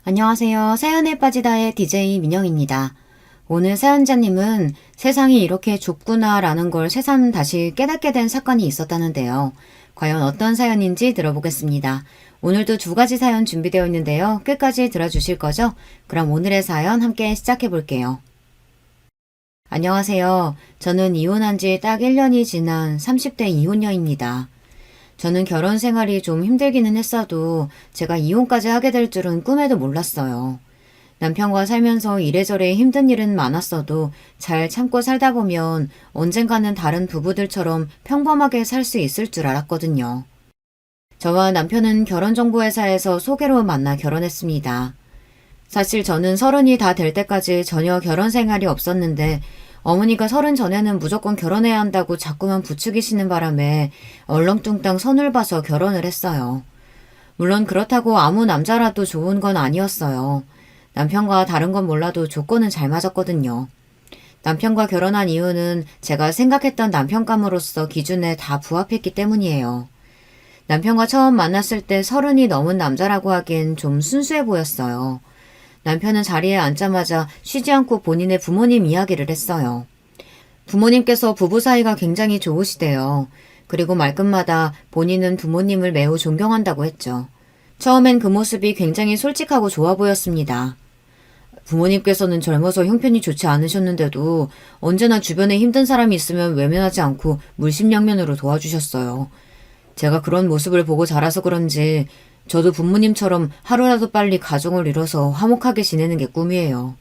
안녕하세요. 사연에 빠지다의 DJ 민영입니다. 오늘 사연자님은 세상이 이렇게 좁구나 라는 걸 새삼 다시 깨닫게 된 사건이 있었다는데요. 과연 어떤 사연인지 들어보겠습니다. 오늘도 두 가지 사연 준비되어 있는데요. 끝까지 들어주실 거죠? 그럼 오늘의 사연 함께 시작해 볼게요. 안녕하세요. 저는 이혼한 지 딱 1년이 지난 30대 이혼녀입니다. 저는 결혼 생활이 좀 힘들기는 했어도 제가 이혼까지 하게 될 줄은 꿈에도 몰랐어요. 남편과 살면서 이래저래 힘든 일은 많았어도 잘 참고 살다 보면 언젠가는 다른 부부들처럼 평범하게 살 수 있을 줄 알았거든요. 저와 남편은 결혼정보회사에서 소개로 만나 결혼했습니다. 사실 저는 30이 다 될 때까지 전혀 결혼 생활이 없었는데 어머니가 30 전에는 무조건 결혼해야 한다고 자꾸만 부추기시는 바람에 얼렁뚱땅 선을 봐서 결혼을 했어요. 물론 그렇다고 아무 남자라도 좋은 건 아니었어요. 남편과 다른 건 몰라도 조건은 잘 맞았거든요. 남편과 결혼한 이유는 제가 생각했던 남편감으로서 기준에 다 부합했기 때문이에요. 남편과 처음 만났을 때 30이 넘은 남자라고 하기엔 좀 순수해 보였어요. 남편은 자리에 앉자마자 쉬지 않고 본인의 부모님 이야기를 했어요. 부모님께서 부부 사이가 굉장히 좋으시대요. 그리고 말끝마다 본인은 부모님을 매우 존경한다고 했죠. 처음엔 그 모습이 굉장히 솔직하고 좋아 보였습니다. 부모님께서는 젊어서 형편이 좋지 않으셨는데도 언제나 주변에 힘든 사람이 있으면 외면하지 않고 물심양면으로 도와주셨어요. 제가 그런 모습을 보고 자라서 그런지 저도 부모님처럼 하루라도 빨리 가정을 이뤄서 화목하게 지내는 게 꿈이에요.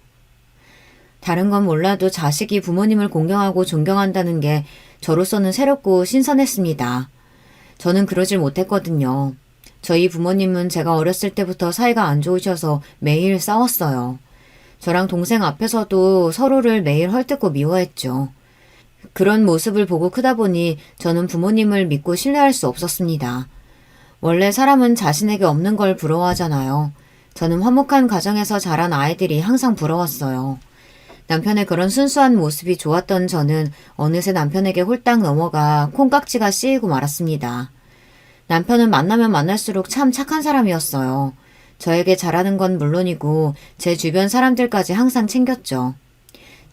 다른 건 몰라도 자식이 부모님을 공경하고 존경한다는 게 저로서는 새롭고 신선했습니다. 저는 그러질 못했거든요. 저희 부모님은 제가 어렸을 때부터 사이가 안 좋으셔서 매일 싸웠어요. 저랑 동생 앞에서도 서로를 매일 헐뜯고 미워했죠. 그런 모습을 보고 크다 보니 저는 부모님을 믿고 신뢰할 수 없었습니다. 원래 사람은 자신에게 없는 걸 부러워하잖아요. 저는 화목한 가정에서 자란 아이들이 항상 부러웠어요. 남편의 그런 순수한 모습이 좋았던 저는 어느새 남편에게 홀딱 넘어가 콩깍지가 씌이고 말았습니다. 남편은 만나면 만날수록 참 착한 사람이었어요. 저에게 잘하는 건 물론이고 제 주변 사람들까지 항상 챙겼죠.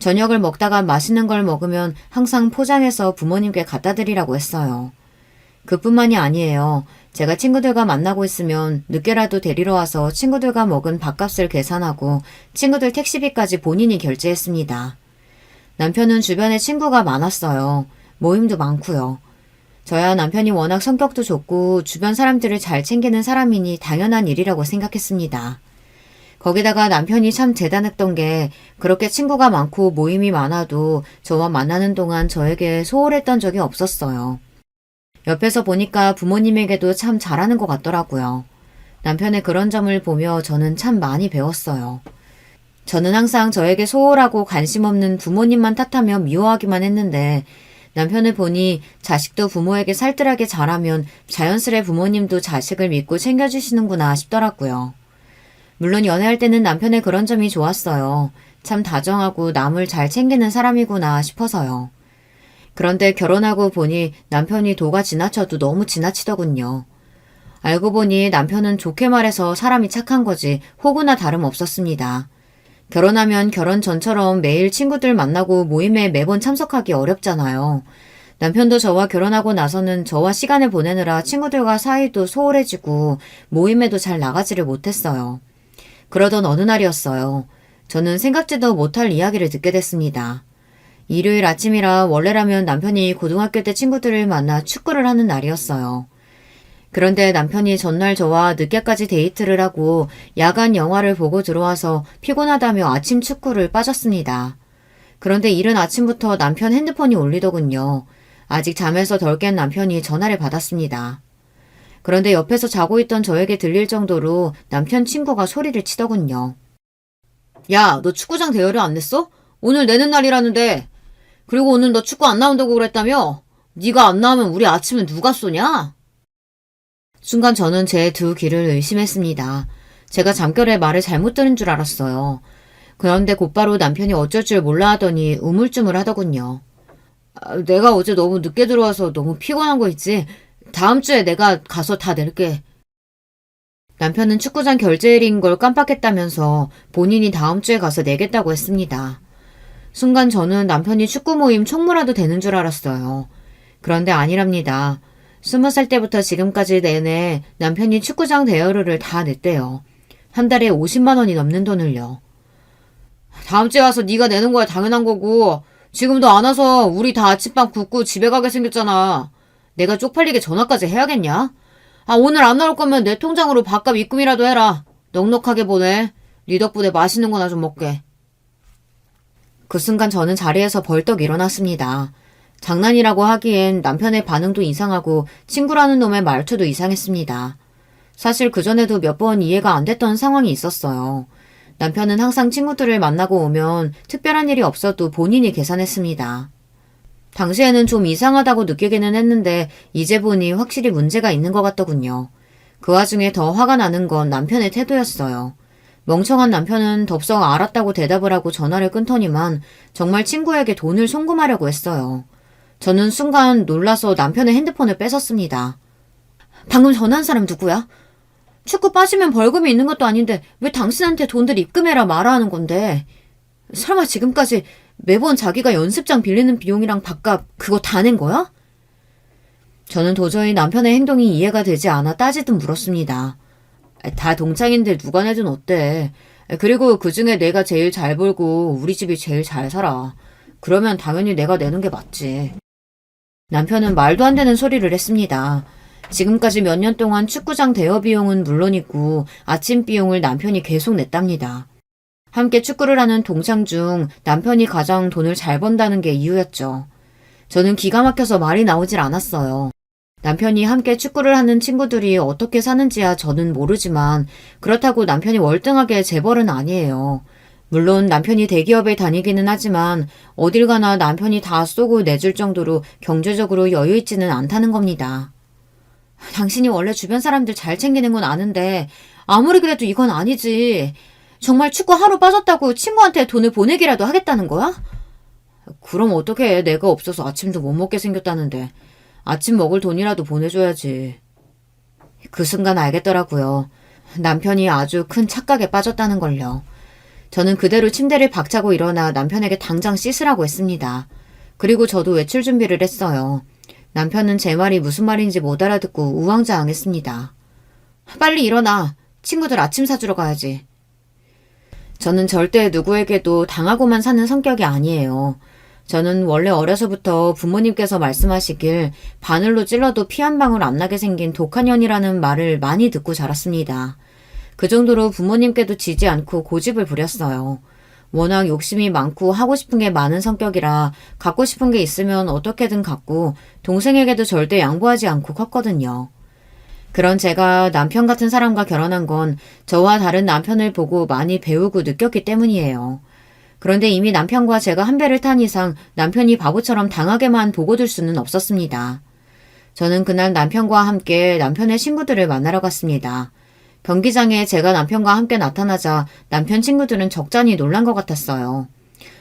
저녁을 먹다가 맛있는 걸 먹으면 항상 포장해서 부모님께 갖다 드리라고 했어요. 그뿐만이 아니에요. 제가 친구들과 만나고 있으면 늦게라도 데리러 와서 친구들과 먹은 밥값을 계산하고 친구들 택시비까지 본인이 결제했습니다. 남편은 주변에 친구가 많았어요. 모임도 많고요. 저야 남편이 워낙 성격도 좋고 주변 사람들을 잘 챙기는 사람이니 당연한 일이라고 생각했습니다. 거기다가 남편이 참 대단했던 게 그렇게 친구가 많고 모임이 많아도 저와 만나는 동안 저에게 소홀했던 적이 없었어요. 옆에서 보니까 부모님에게도 참 잘하는 것 같더라고요. 남편의 그런 점을 보며 저는 참 많이 배웠어요. 저는 항상 저에게 소홀하고 관심 없는 부모님만 탓하며 미워하기만 했는데 남편을 보니 자식도 부모에게 살뜰하게 잘하면 자연스레 부모님도 자식을 믿고 챙겨주시는구나 싶더라고요. 물론 연애할 때는 남편의 그런 점이 좋았어요. 참 다정하고 남을 잘 챙기는 사람이구나 싶어서요. 그런데 결혼하고 보니 남편이 도가 지나쳐도 너무 지나치더군요. 알고 보니 남편은 좋게 말해서 사람이 착한 거지 호구나 다름없었습니다. 결혼하면 결혼 전처럼 매일 친구들 만나고 모임에 매번 참석하기 어렵잖아요. 남편도 저와 결혼하고 나서는 저와 시간을 보내느라 친구들과 사이도 소홀해지고 모임에도 잘 나가지를 못했어요. 그러던 어느 날이었어요. 저는 생각지도 못할 이야기를 듣게 됐습니다. 일요일 아침이라 원래라면 남편이 고등학교 때 친구들을 만나 축구를 하는 날이었어요. 그런데 남편이 전날 저와 늦게까지 데이트를 하고 야간 영화를 보고 들어와서 피곤하다며 아침 축구를 빠졌습니다. 그런데 이른 아침부터 남편 핸드폰이 울리더군요. 아직 잠에서 덜 깬 남편이 전화를 받았습니다. 그런데 옆에서 자고 있던 저에게 들릴 정도로 남편 친구가 소리를 치더군요. 야, 너 축구장 대여료 안 냈어? 오늘 내는 날이라는데. 그리고 오늘 너 축구 안 나온다고 그랬다며? 네가 안 나오면 우리 아침은 누가 쏘냐? 순간 저는 제 두 귀를 의심했습니다. 제가 잠결에 말을 잘못 들은 줄 알았어요. 그런데 곧바로 남편이 어쩔 줄 몰라 하더니 우물쭈물 하더군요. 내가 어제 너무 늦게 들어와서 너무 피곤한 거 있지? 다음 주에 내가 가서 다 낼게. 남편은 축구장 결제일인 걸 깜빡했다면서 본인이 다음 주에 가서 내겠다고 했습니다. 순간 저는 남편이 축구 모임 총무라도 되는 줄 알았어요. 그런데 아니랍니다. 20살 때부터 지금까지 내내 남편이 축구장 대여료를 다 냈대요. 한 달에 50만 원이 넘는 돈을요. 다음 주에 와서 네가 내는 거야 당연한 거고 지금도 안 와서 우리 다 아침밥 굶고 집에 가게 생겼잖아. 내가 쪽팔리게 전화까지 해야겠냐? 오늘 안 나올 거면 내 통장으로 밥값 입금이라도 해라. 넉넉하게 보내. 네 덕분에 맛있는 거나 좀 먹게. 그 순간 저는 자리에서 벌떡 일어났습니다. 장난이라고 하기엔 남편의 반응도 이상하고 친구라는 놈의 말투도 이상했습니다. 사실 그전에도 몇 번 이해가 안 됐던 상황이 있었어요. 남편은 항상 친구들을 만나고 오면 특별한 일이 없어도 본인이 계산했습니다. 당시에는 좀 이상하다고 느끼기는 했는데 이제 보니 확실히 문제가 있는 것 같더군요. 그 와중에 더 화가 나는 건 남편의 태도였어요. 멍청한 남편은 덥석 알았다고 대답을 하고 전화를 끊더니만 정말 친구에게 돈을 송금하려고 했어요. 저는 순간 놀라서 남편의 핸드폰을 뺏었습니다. 방금 전화한 사람 누구야? 축구 빠지면 벌금이 있는 것도 아닌데 왜 당신한테 돈들 입금해라 말아 하는 건데. 설마 지금까지 매번 자기가 연습장 빌리는 비용이랑 밥값 그거 다 낸 거야? 저는 도저히 남편의 행동이 이해가 되지 않아 따지듯 물었습니다. 다 동창인데 누가 내든 어때. 그리고 그중에 내가 제일 잘 벌고 우리 집이 제일 잘 살아. 그러면 당연히 내가 내는 게 맞지. 남편은 말도 안 되는 소리를 했습니다. 지금까지 몇 년 동안 축구장 대여 비용은 물론이고 아침 비용을 남편이 계속 냈답니다. 함께 축구를 하는 동창 중 남편이 가장 돈을 잘 번다는 게 이유였죠. 저는 기가 막혀서 말이 나오질 않았어요. 남편이 함께 축구를 하는 친구들이 어떻게 사는지야 저는 모르지만 그렇다고 남편이 월등하게 재벌은 아니에요. 물론 남편이 대기업에 다니기는 하지만 어딜 가나 남편이 다 쏘고 내줄 정도로 경제적으로 여유 있지는 않다는 겁니다. 당신이 원래 주변 사람들 잘 챙기는 건 아는데 아무리 그래도 이건 아니지. 정말 축구 하루 빠졌다고 친구한테 돈을 보내기라도 하겠다는 거야? 그럼 어떡해. 내가 없어서 아침도 못 먹게 생겼다는데. 아침 먹을 돈이라도 보내줘야지. 그 순간 알겠더라고요. 남편이 아주 큰 착각에 빠졌다는 걸요. 저는 그대로 침대를 박차고 일어나 남편에게 당장 씻으라고 했습니다. 그리고 저도 외출 준비를 했어요. 남편은 제 말이 무슨 말인지 못 알아듣고 우왕좌왕했습니다. 빨리 일어나. 친구들 아침 사주러 가야지. 저는 절대 누구에게도 당하고만 사는 성격이 아니에요. 저는 원래 어려서부터 부모님께서 말씀하시길 바늘로 찔러도 피 한 방울 안 나게 생긴 독한 년이라는 말을 많이 듣고 자랐습니다. 그 정도로 부모님께도 지지 않고 고집을 부렸어요. 워낙 욕심이 많고 하고 싶은 게 많은 성격이라 갖고 싶은 게 있으면 어떻게든 갖고 동생에게도 절대 양보하지 않고 컸거든요. 그런 제가 남편 같은 사람과 결혼한 건 저와 다른 남편을 보고 많이 배우고 느꼈기 때문이에요. 그런데 이미 남편과 제가 한 배를 탄 이상 남편이 바보처럼 당하게만 보고 둘 수는 없었습니다. 저는 그날 남편과 함께 남편의 친구들을 만나러 갔습니다. 경기장에 제가 남편과 함께 나타나자 남편 친구들은 적잖이 놀란 것 같았어요.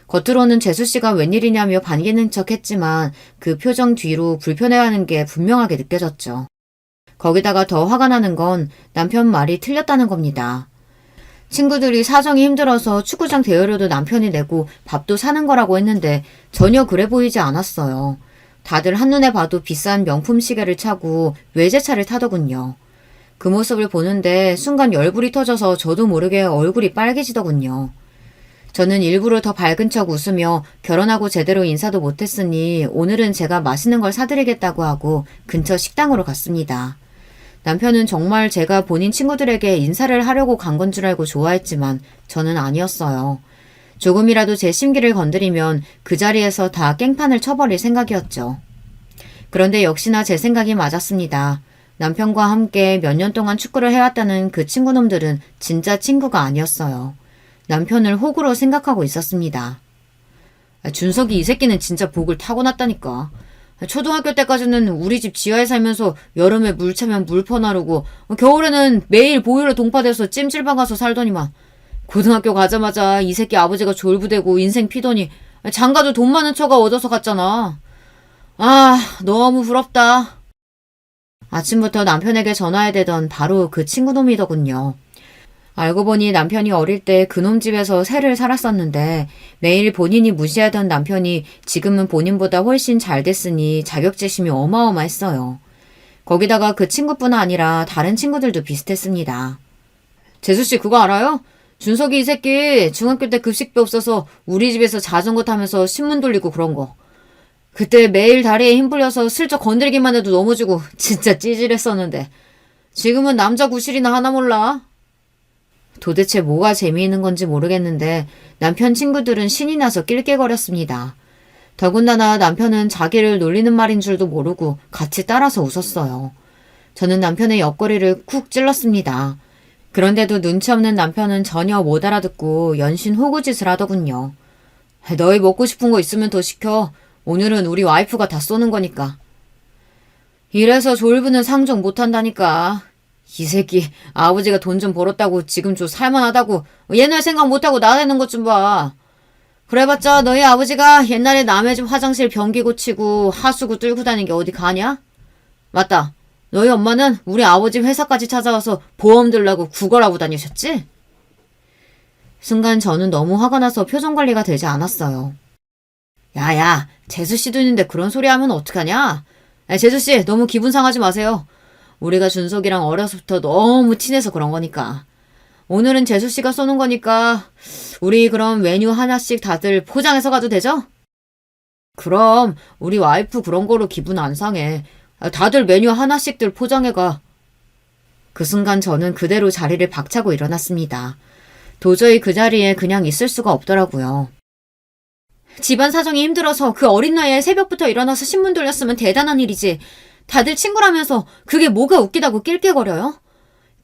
겉으로는 재수씨가 웬일이냐며 반기는 척 했지만 그 표정 뒤로 불편해하는 게 분명하게 느껴졌죠. 거기다가 더 화가 나는 건 남편 말이 틀렸다는 겁니다. 친구들이 사정이 힘들어서 축구장 대여료도 남편이 내고 밥도 사는 거라고 했는데 전혀 그래 보이지 않았어요. 다들 한눈에 봐도 비싼 명품 시계를 차고 외제차를 타더군요. 그 모습을 보는데 순간 열불이 터져서 저도 모르게 얼굴이 빨개지더군요. 저는 일부러 더 밝은 척 웃으며 결혼하고 제대로 인사도 못했으니 오늘은 제가 맛있는 걸 사드리겠다고 하고 근처 식당으로 갔습니다. 남편은 정말 제가 본인 친구들에게 인사를 하려고 간 건 줄 알고 좋아했지만 저는 아니었어요. 조금이라도 제 심기를 건드리면 그 자리에서 다 깽판을 쳐버릴 생각이었죠. 그런데 역시나 제 생각이 맞았습니다. 남편과 함께 몇 년 동안 축구를 해왔다는 그 친구놈들은 진짜 친구가 아니었어요. 남편을 호구로 생각하고 있었습니다. 준석이 이 새끼는 진짜 복을 타고났다니까. 초등학교 때까지는 우리 집 지하에 살면서 여름에 물 차면 물퍼 나르고 겨울에는 매일 보일러 동파돼서 찜질방 가서 살더니만 고등학교 가자마자 이 새끼 아버지가 졸부되고 인생 피더니 장가도 돈 많은 처가 얻어서 갔잖아. 아, 너무 부럽다. 아침부터 남편에게 전화해대던 바로 그 친구놈이더군요. 알고 보니 남편이 어릴 때 그놈 집에서 새를 살았었는데 매일 본인이 무시하던 남편이 지금은 본인보다 훨씬 잘 됐으니 자격지심이 어마어마했어요. 거기다가 그 친구뿐 아니라 다른 친구들도 비슷했습니다. 재수씨 그거 알아요? 준석이 이 새끼 중학교 때 급식비 없어서 우리 집에서 자전거 타면서 신문 돌리고 그런 거. 그때 매일 다리에 힘 풀려서 슬쩍 건드리기만 해도 넘어지고 진짜 찌질했었는데 지금은 남자 구실이나 하나 몰라. 도대체 뭐가 재미있는 건지 모르겠는데 남편 친구들은 신이 나서 낄낄거렸습니다. 더군다나 남편은 자기를 놀리는 말인 줄도 모르고 같이 따라서 웃었어요. 저는 남편의 옆구리를 쿡 찔렀습니다. 그런데도 눈치 없는 남편은 전혀 못 알아듣고 연신 호구짓을 하더군요. 너희 먹고 싶은 거 있으면 더 시켜. 오늘은 우리 와이프가 다 쏘는 거니까. 이래서 졸부는 상종 못한다니까. 이 새끼 아버지가 돈 좀 벌었다고 지금 좀 살만하다고 옛날 생각 못하고 나대는 것 좀 봐. 그래봤자 너희 아버지가 옛날에 남의 집 화장실 변기 고치고 하수구 뚫고 다닌 게 어디 가냐? 맞다. 너희 엄마는 우리 아버지 회사까지 찾아와서 보험 들라고 구걸하고 다니셨지? 순간 저는 너무 화가 나서 표정 관리가 되지 않았어요. 야야, 재수씨도 있는데 그런 소리 하면 어떡하냐? 재수씨 너무 기분 상하지 마세요. 우리가 준석이랑 어려서부터 너무 친해서 그런 거니까. 오늘은 재수씨가 쏘는 거니까 우리 그럼 메뉴 하나씩 다들 포장해서 가도 되죠? 그럼 우리 와이프 그런 거로 기분 안 상해. 다들 메뉴 하나씩들 포장해가. 그 순간 저는 그대로 자리를 박차고 일어났습니다. 도저히 그 자리에 그냥 있을 수가 없더라고요. 집안 사정이 힘들어서 그 어린 나이에 새벽부터 일어나서 신문 돌렸으면 대단한 일이지. 다들 친구라면서 그게 뭐가 웃기다고 낄낄거려요?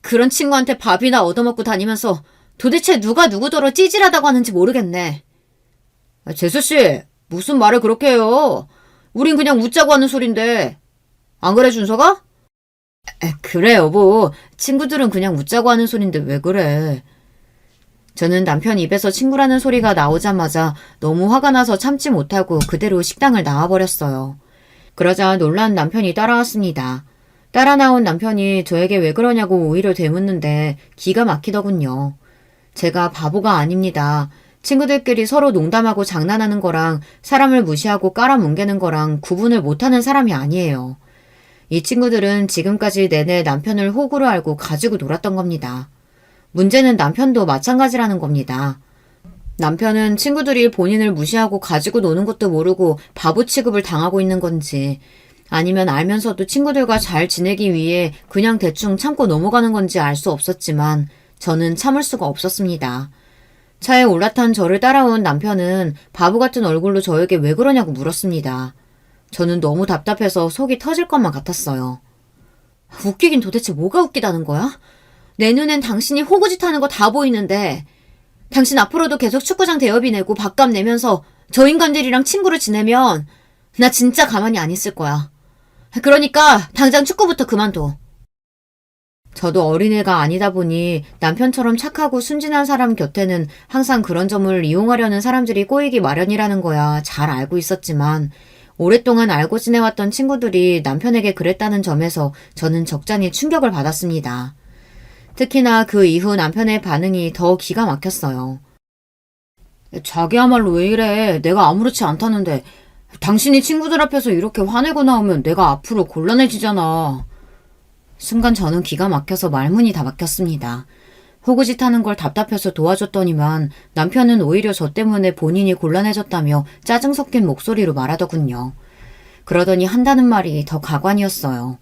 그런 친구한테 밥이나 얻어먹고 다니면서 도대체 누가 누구더러 찌질하다고 하는지 모르겠네. 재수씨, 무슨 말을 그렇게 해요? 우린 그냥 웃자고 하는 소린데. 안 그래, 준서가? 그래, 여보. 친구들은 그냥 웃자고 하는 소린데 왜 그래? 저는 남편 입에서 친구라는 소리가 나오자마자 너무 화가 나서 참지 못하고 그대로 식당을 나와버렸어요. 그러자 놀란 남편이 따라왔습니다. 따라 나온 남편이 저에게 왜 그러냐고 오히려 되묻는데 기가 막히더군요. 제가 바보가 아닙니다. 친구들끼리 서로 농담하고 장난하는 거랑 사람을 무시하고 깔아뭉개는 거랑 구분을 못하는 사람이 아니에요. 이 친구들은 지금까지 내내 남편을 호구로 알고 가지고 놀았던 겁니다. 문제는 남편도 마찬가지라는 겁니다. 남편은 친구들이 본인을 무시하고 가지고 노는 것도 모르고 바보 취급을 당하고 있는 건지 아니면 알면서도 친구들과 잘 지내기 위해 그냥 대충 참고 넘어가는 건지 알 수 없었지만 저는 참을 수가 없었습니다. 차에 올라탄 저를 따라온 남편은 바보 같은 얼굴로 저에게 왜 그러냐고 물었습니다. 저는 너무 답답해서 속이 터질 것만 같았어요. 웃기긴 도대체 뭐가 웃기다는 거야? 내 눈엔 당신이 호구짓 하는 거 다 보이는데 당신 앞으로도 계속 축구장 대여비 내고 밥값 내면서 저 인간들이랑 친구를 지내면 나 진짜 가만히 안 있을 거야. 그러니까 당장 축구부터 그만둬. 저도 어린애가 아니다 보니 남편처럼 착하고 순진한 사람 곁에는 항상 그런 점을 이용하려는 사람들이 꼬이기 마련이라는 거야 잘 알고 있었지만 오랫동안 알고 지내왔던 친구들이 남편에게 그랬다는 점에서 저는 적잖이 충격을 받았습니다. 특히나 그 이후 남편의 반응이 더 기가 막혔어요. 자기야말로 왜 이래? 내가 아무렇지 않다는데 당신이 친구들 앞에서 이렇게 화내고 나오면 내가 앞으로 곤란해지잖아. 순간 저는 기가 막혀서 말문이 다 막혔습니다. 호구짓 하는 걸 답답해서 도와줬더니만 남편은 오히려 저 때문에 본인이 곤란해졌다며 짜증 섞인 목소리로 말하더군요. 그러더니 한다는 말이 더 가관이었어요.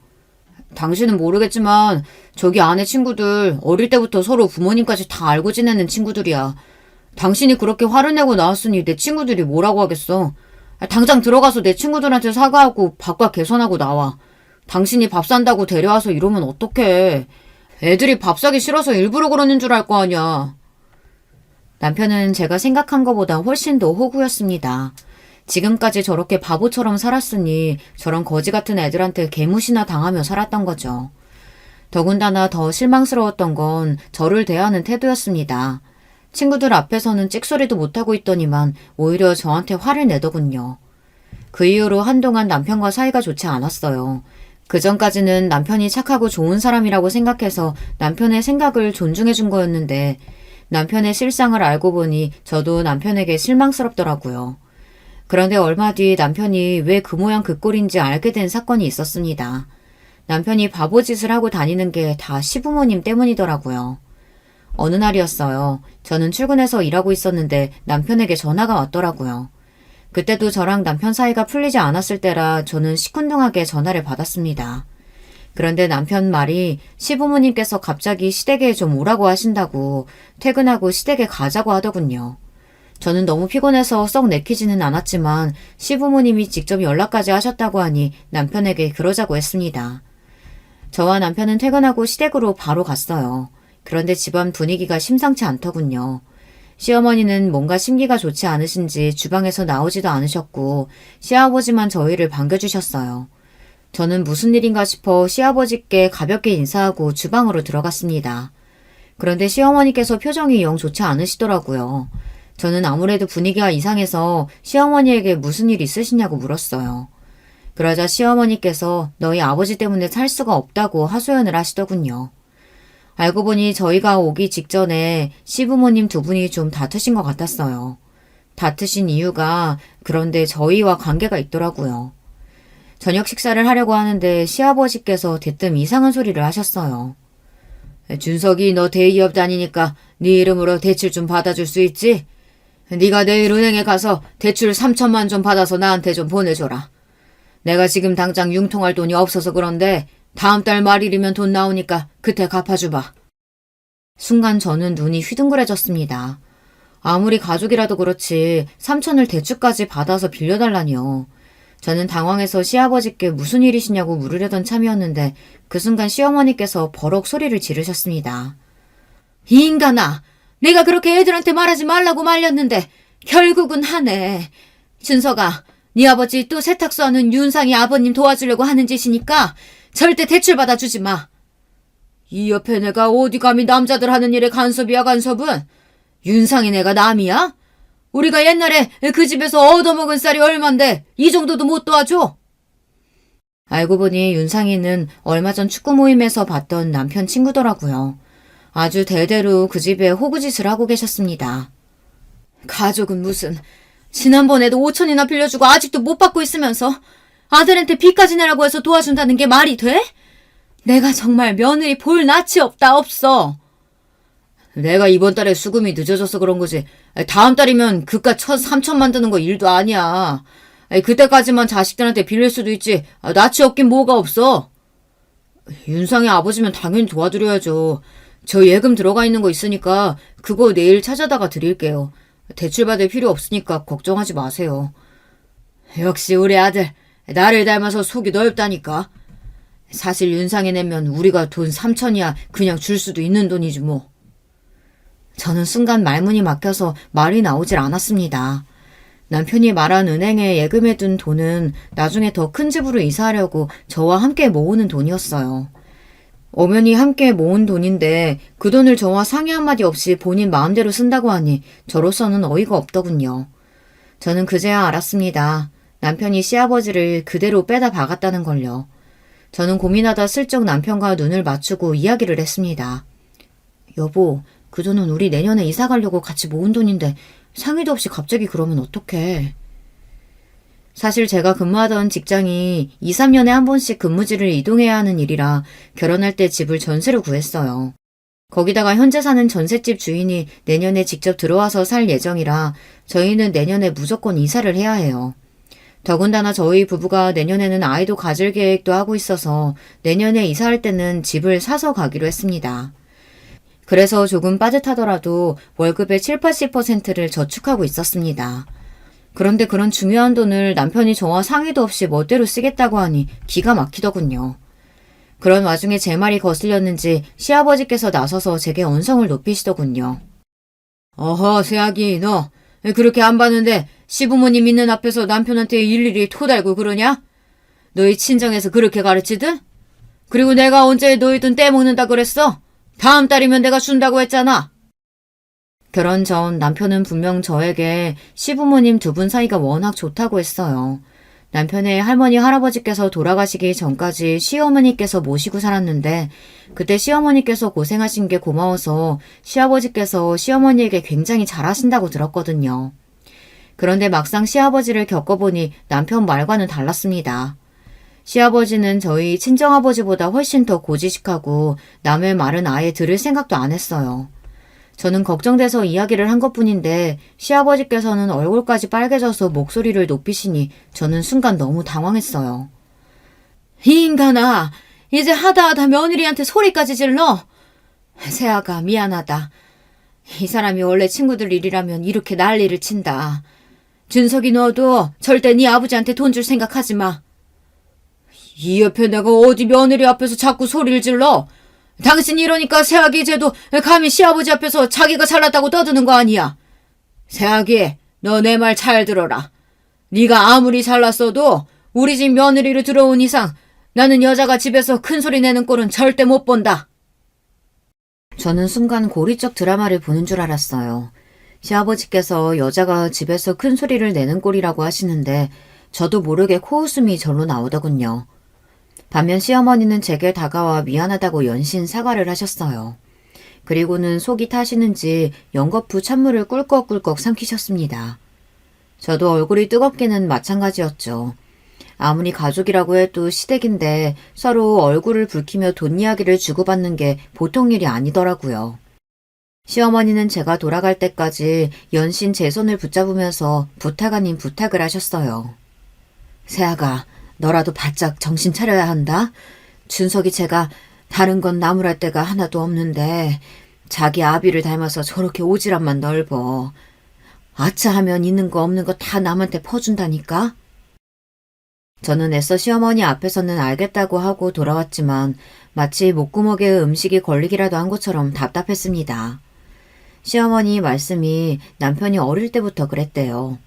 당신은 모르겠지만 저기 아내 친구들 어릴 때부터 서로 부모님까지 다 알고 지내는 친구들이야. 당신이 그렇게 화를 내고 나왔으니 내 친구들이 뭐라고 하겠어. 당장 들어가서 내 친구들한테 사과하고 밥과 개선하고 나와. 당신이 밥 산다고 데려와서 이러면 어떡해. 애들이 밥 사기 싫어서 일부러 그러는 줄 알 거 아니야. 남편은 제가 생각한 것보다 훨씬 더 호구였습니다. 지금까지 저렇게 바보처럼 살았으니 저런 거지 같은 애들한테 개무시나 당하며 살았던 거죠. 더군다나 더 실망스러웠던 건 저를 대하는 태도였습니다. 친구들 앞에서는 찍소리도 못하고 있더니만 오히려 저한테 화를 내더군요. 그 이후로 한동안 남편과 사이가 좋지 않았어요. 그전까지는 남편이 착하고 좋은 사람이라고 생각해서 남편의 생각을 존중해 준 거였는데 남편의 실상을 알고 보니 저도 남편에게 실망스럽더라고요. 그런데 얼마 뒤 남편이 왜 그 모양 그 꼴인지 알게 된 사건이 있었습니다. 남편이 바보짓을 하고 다니는 게 다 시부모님 때문이더라고요. 어느 날이었어요. 저는 출근해서 일하고 있었는데 남편에게 전화가 왔더라고요. 그때도 저랑 남편 사이가 풀리지 않았을 때라 저는 시큰둥하게 전화를 받았습니다. 그런데 남편 말이 시부모님께서 갑자기 시댁에 좀 오라고 하신다고 퇴근하고 시댁에 가자고 하더군요. 저는 너무 피곤해서 썩 내키지는 않았지만 시부모님이 직접 연락까지 하셨다고 하니 남편에게 그러자고 했습니다. 저와 남편은 퇴근하고 시댁으로 바로 갔어요. 그런데 집안 분위기가 심상치 않더군요. 시어머니는 뭔가 심기가 좋지 않으신지 주방에서 나오지도 않으셨고 시아버지만 저희를 반겨주셨어요. 저는 무슨 일인가 싶어 시아버지께 가볍게 인사하고 주방으로 들어갔습니다. 그런데 시어머니께서 표정이 영 좋지 않으시더라고요. 저는 아무래도 분위기가 이상해서 시어머니에게 무슨 일 있으시냐고 물었어요. 그러자 시어머니께서 너희 아버지 때문에 살 수가 없다고 하소연을 하시더군요. 알고 보니 저희가 오기 직전에 시부모님 두 분이 좀 다투신 것 같았어요. 다투신 이유가 그런데 저희와 관계가 있더라고요. 저녁 식사를 하려고 하는데 시아버지께서 대뜸 이상한 소리를 하셨어요. 준석이 너 대기업 다니니까 네 이름으로 대출 좀 받아줄 수 있지? 네가 내일 은행에 가서 대출 3천만 좀 받아서 나한테 좀 보내줘라. 내가 지금 당장 융통할 돈이 없어서 그런데 다음 달 말일이면 돈 나오니까 그때 갚아줘봐. 순간 저는 눈이 휘둥그레졌습니다. 아무리 가족이라도 그렇지 3천을 대출까지 받아서 빌려달라니요. 저는 당황해서 시아버지께 무슨 일이시냐고 물으려던 참이었는데 그 순간 시어머니께서 버럭 소리를 지르셨습니다. 이 인간아! 내가 그렇게 애들한테 말하지 말라고 말렸는데 결국은 하네. 준석아, 네 아버지 또 세탁소 하는 윤상이 아버님 도와주려고 하는 짓이니까 절대 대출 받아주지 마. 이 옆에 내가 어디 감히 남자들 하는 일에 간섭이야 간섭은? 윤상이 내가 남이야? 우리가 옛날에 그 집에서 얻어먹은 쌀이 얼만데 이 정도도 못 도와줘? 알고 보니 윤상이는 얼마 전 축구 모임에서 봤던 남편 친구더라고요. 아주 대대로 그 집에 호구짓을 하고 계셨습니다. 가족은 무슨 지난번에도 5천이나 빌려주고 아직도 못 받고 있으면서 아들한테 빚까지 내라고 해서 도와준다는 게 말이 돼? 내가 정말 며느리 볼 낯이 없어. 내가 이번 달에 수금이 늦어져서 그런 거지. 다음 달이면 그깟 3천만 드는 거 일도 아니야. 그때까지만 자식들한테 빌릴 수도 있지. 낯이 없긴 뭐가 없어. 윤상이 아버지면 당연히 도와드려야죠. 저 예금 들어가 있는 거 있으니까 그거 내일 찾아다가 드릴게요. 대출 받을 필요 없으니까 걱정하지 마세요. 역시 우리 아들 나를 닮아서 속이 넓다니까. 사실 윤상이 내면 우리가 돈 3천이야 그냥 줄 수도 있는 돈이지 뭐. 저는 순간 말문이 막혀서 말이 나오질 않았습니다. 남편이 말한 은행에 예금해둔 돈은 나중에 더 큰 집으로 이사하려고 저와 함께 모으는 돈이었어요. 엄연히 함께 모은 돈인데 그 돈을 저와 상의 한마디 없이 본인 마음대로 쓴다고 하니 저로서는 어이가 없더군요. 저는 그제야 알았습니다. 남편이 시아버지를 그대로 빼다 박았다는 걸요. 저는 고민하다 슬쩍 남편과 눈을 맞추고 이야기를 했습니다. 여보, 그 돈은 우리 내년에 이사 가려고 같이 모은 돈인데 상의도 없이 갑자기 그러면 어떡해. 사실 제가 근무하던 직장이 2, 3년에 한 번씩 근무지를 이동해야 하는 일이라 결혼할 때 집을 전세로 구했어요. 거기다가 현재 사는 전셋집 주인이 내년에 직접 들어와서 살 예정이라 저희는 내년에 무조건 이사를 해야 해요. 더군다나 저희 부부가 내년에는 아이도 가질 계획도 하고 있어서 내년에 이사할 때는 집을 사서 가기로 했습니다. 그래서 조금 빠듯하더라도 월급의 7, 80%를 저축하고 있었습니다. 그런데 그런 중요한 돈을 남편이 저와 상의도 없이 멋대로 쓰겠다고 하니 기가 막히더군요. 그런 와중에 제 말이 거슬렸는지 시아버지께서 나서서 제게 언성을 높이시더군요. 어허, 새아기 너 그렇게 안 봤는데 시부모님 있는 앞에서 남편한테 일일이 토달고 그러냐? 너희 친정에서 그렇게 가르치든? 그리고 내가 언제 너희 돈 떼먹는다 그랬어? 다음 달이면 내가 준다고 했잖아. 결혼 전 남편은 분명 저에게 시부모님 두 분 사이가 워낙 좋다고 했어요. 남편의 할머니 할아버지께서 돌아가시기 전까지 시어머니께서 모시고 살았는데 그때 시어머니께서 고생하신 게 고마워서 시아버지께서 시어머니에게 굉장히 잘하신다고 들었거든요. 그런데 막상 시아버지를 겪어보니 남편 말과는 달랐습니다. 시아버지는 저희 친정아버지보다 훨씬 더 고지식하고 남의 말은 아예 들을 생각도 안 했어요. 저는 걱정돼서 이야기를 한 것뿐인데 시아버지께서는 얼굴까지 빨개져서 목소리를 높이시니 저는 순간 너무 당황했어요. 이 인간아, 이제 하다 며느리한테 소리까지 질러? 세아가 미안하다. 이 사람이 원래 친구들 일이라면 이렇게 난리를 친다. 준석이 너도 절대 네 아버지한테 돈 줄 생각하지 마. 이 옆에 내가 어디 며느리 앞에서 자꾸 소리를 질러? 당신이 이러니까 새아기 이제도 감히 시아버지 앞에서 자기가 잘났다고 떠드는 거 아니야. 새아기, 너 내 말 잘 들어라. 네가 아무리 잘났어도 우리 집 며느리로 들어온 이상 나는 여자가 집에서 큰 소리 내는 꼴은 절대 못 본다. 저는 순간 고리적 드라마를 보는 줄 알았어요. 시아버지께서 여자가 집에서 큰 소리를 내는 꼴이라고 하시는데 저도 모르게 코웃음이 절로 나오더군요. 반면 시어머니는 제게 다가와 미안하다고 연신 사과를 하셨어요. 그리고는 속이 타시는지 연거푸 찬물을 꿀꺽꿀꺽 삼키셨습니다. 저도 얼굴이 뜨겁기는 마찬가지였죠. 아무리 가족이라고 해도 시댁인데 서로 얼굴을 붉히며 돈 이야기를 주고받는 게 보통 일이 아니더라고요. 시어머니는 제가 돌아갈 때까지 연신 제 손을 붙잡으면서 부탁 아닌 부탁을 하셨어요. 새아가, 너라도 바짝 정신 차려야 한다. 준석이 제가 다른 건 나무랄 데가 하나도 없는데 자기 아비를 닮아서 저렇게 오지랖만 넓어. 아차 하면 있는 거 없는 거 다 남한테 퍼준다니까. 저는 애써 시어머니 앞에서는 알겠다고 하고 돌아왔지만 마치 목구멍에 음식이 걸리기라도 한 것처럼 답답했습니다. 시어머니 말씀이 남편이 어릴 때부터 그랬대요.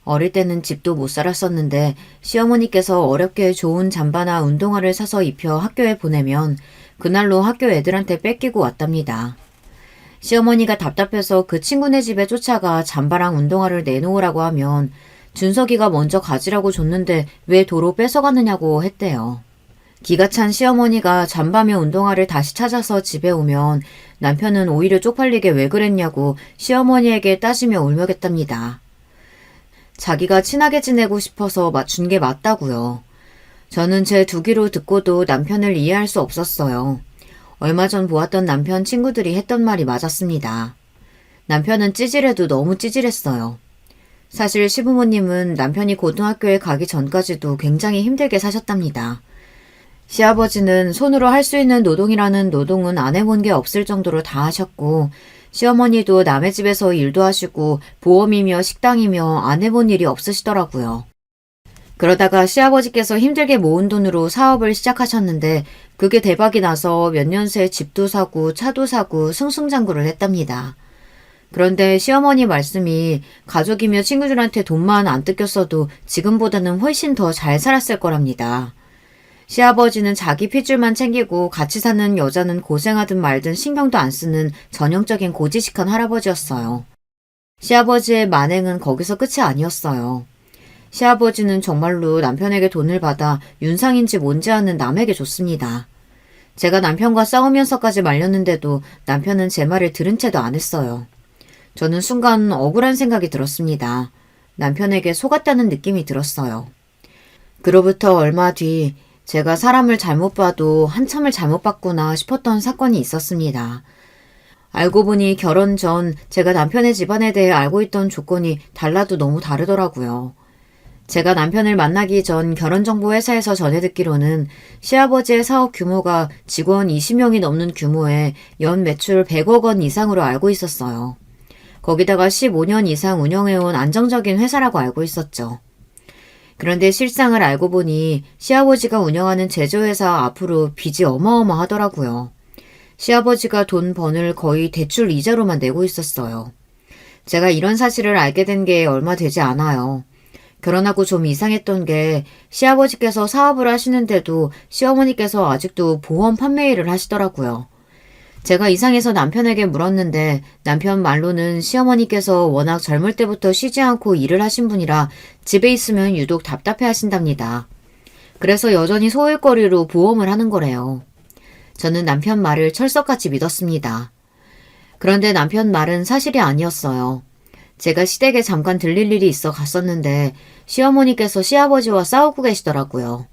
어릴 때는 집도 못 살았었는데 시어머니께서 어렵게 좋은 잠바나 운동화를 사서 입혀 학교에 보내면 그날로 학교 애들한테 뺏기고 왔답니다. 시어머니가 답답해서 그 친구네 집에 쫓아가 잠바랑 운동화를 내놓으라고 하면 준석이가 먼저 가지라고 줬는데 왜 도로 뺏어가느냐고 했대요. 기가 찬 시어머니가 잠바며 운동화를 다시 찾아서 집에 오면 남편은 오히려 쪽팔리게 왜 그랬냐고 시어머니에게 따지며 울먹였답니다. 자기가 친하게 지내고 싶어서 맞춘 게 맞다고요. 저는 제 두 귀로 듣고도 남편을 이해할 수 없었어요. 얼마 전 보았던 남편 친구들이 했던 말이 맞았습니다. 남편은 찌질해도 너무 찌질했어요. 사실 시부모님은 남편이 고등학교에 가기 전까지도 굉장히 힘들게 사셨답니다. 시아버지는 손으로 할 수 있는 노동이라는 노동은 안 해본 게 없을 정도로 다 하셨고 시어머니도 남의 집에서 일도 하시고 보험이며 식당이며 안 해본 일이 없으시더라고요. 그러다가 시아버지께서 힘들게 모은 돈으로 사업을 시작하셨는데 그게 대박이 나서 몇 년 새 집도 사고 차도 사고 승승장구를 했답니다. 그런데 시어머니 말씀이 가족이며 친구들한테 돈만 안 뜯겼어도 지금보다는 훨씬 더 잘 살았을 거랍니다. 시아버지는 자기 핏줄만 챙기고 같이 사는 여자는 고생하든 말든 신경도 안 쓰는 전형적인 고지식한 할아버지였어요. 시아버지의 만행은 거기서 끝이 아니었어요. 시아버지는 정말로 남편에게 돈을 받아 윤상인지 뭔지 아는 남에게 줬습니다. 제가 남편과 싸우면서까지 말렸는데도 남편은 제 말을 들은 채도 안 했어요. 저는 순간 억울한 생각이 들었습니다. 남편에게 속았다는 느낌이 들었어요. 그로부터 얼마 뒤 제가 사람을 잘못 봐도 한참을 잘못 봤구나 싶었던 사건이 있었습니다. 알고 보니 결혼 전 제가 남편의 집안에 대해 알고 있던 조건이 달라도 너무 다르더라고요. 제가 남편을 만나기 전 결혼정보회사에서 전해 듣기로는 시아버지의 사업 규모가 직원 20명이 넘는 규모에 연 매출 100억 원 이상으로 알고 있었어요. 거기다가 15년 이상 운영해온 안정적인 회사라고 알고 있었죠. 그런데 실상을 알고 보니 시아버지가 운영하는 제조회사 앞으로 빚이 어마어마하더라고요. 시아버지가 돈 번을 거의 대출 이자로만 내고 있었어요. 제가 이런 사실을 알게 된 게 얼마 되지 않아요. 결혼하고 좀 이상했던 게 시아버지께서 사업을 하시는데도 시어머니께서 아직도 보험 판매 일을 하시더라고요. 제가 이상해서 남편에게 물었는데 남편 말로는 시어머니께서 워낙 젊을 때부터 쉬지 않고 일을 하신 분이라 집에 있으면 유독 답답해 하신답니다. 그래서 여전히 소일거리로 보험을 하는 거래요. 저는 남편 말을 철석같이 믿었습니다. 그런데 남편 말은 사실이 아니었어요. 제가 시댁에 잠깐 들릴 일이 있어 갔었는데 시어머니께서 시아버지와 싸우고 계시더라고요.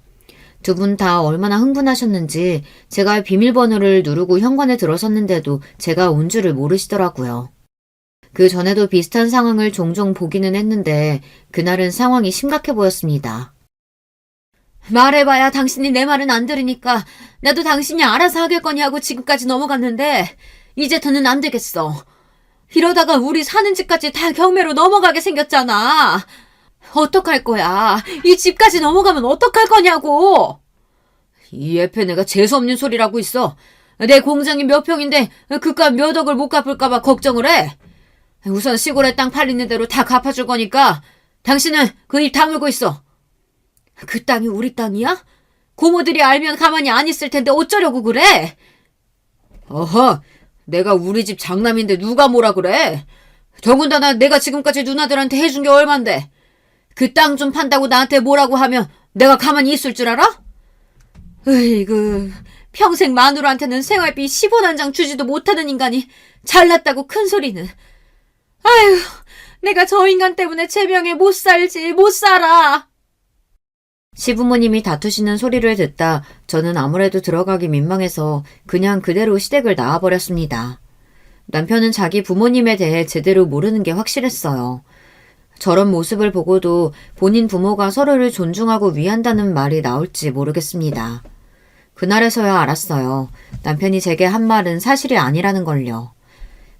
두 분 다 얼마나 흥분하셨는지 제가 비밀번호를 누르고 현관에 들어섰는데도 제가 온 줄을 모르시더라고요. 그 전에도 비슷한 상황을 종종 보기는 했는데 그날은 상황이 심각해 보였습니다. 말해봐야 당신이 내 말은 안 들으니까 나도 당신이 알아서 하겠거니 하고 지금까지 넘어갔는데 이제 더는 안 되겠어. 이러다가 우리 사는 집까지 다 경매로 넘어가게 생겼잖아. 어떡할 거야? 이 집까지 넘어가면 어떡할 거냐고! 이 옆에 내가 재수없는 소리를 하고 있어. 내 공장이 몇 평인데 그깟 몇 억을 못 갚을까봐 걱정을 해. 우선 시골에 땅 팔리는 대로 다 갚아줄 거니까 당신은 그 입 다물고 있어. 그 땅이 우리 땅이야? 고모들이 알면 가만히 안 있을 텐데 어쩌려고 그래? 어허, 내가 우리 집 장남인데 누가 뭐라 그래? 더군다나 내가 지금까지 누나들한테 해준 게 얼만데. 그 땅 좀 판다고 나한테 뭐라고 하면 내가 가만히 있을 줄 알아? 으이구, 평생 마누라한테는 생활비 10원 한 장 주지도 못하는 인간이 잘났다고 큰 소리는. 아휴, 내가 저 인간 때문에 제 명에 못 살지, 못 살아. 시부모님이 다투시는 소리를 듣다 저는 아무래도 들어가기 민망해서 그냥 그대로 시댁을 나와버렸습니다. 남편은 자기 부모님에 대해 제대로 모르는 게 확실했어요. 저런 모습을 보고도 본인 부모가 서로를 존중하고 위한다는 말이 나올지 모르겠습니다. 그날에서야 알았어요. 남편이 제게 한 말은 사실이 아니라는 걸요.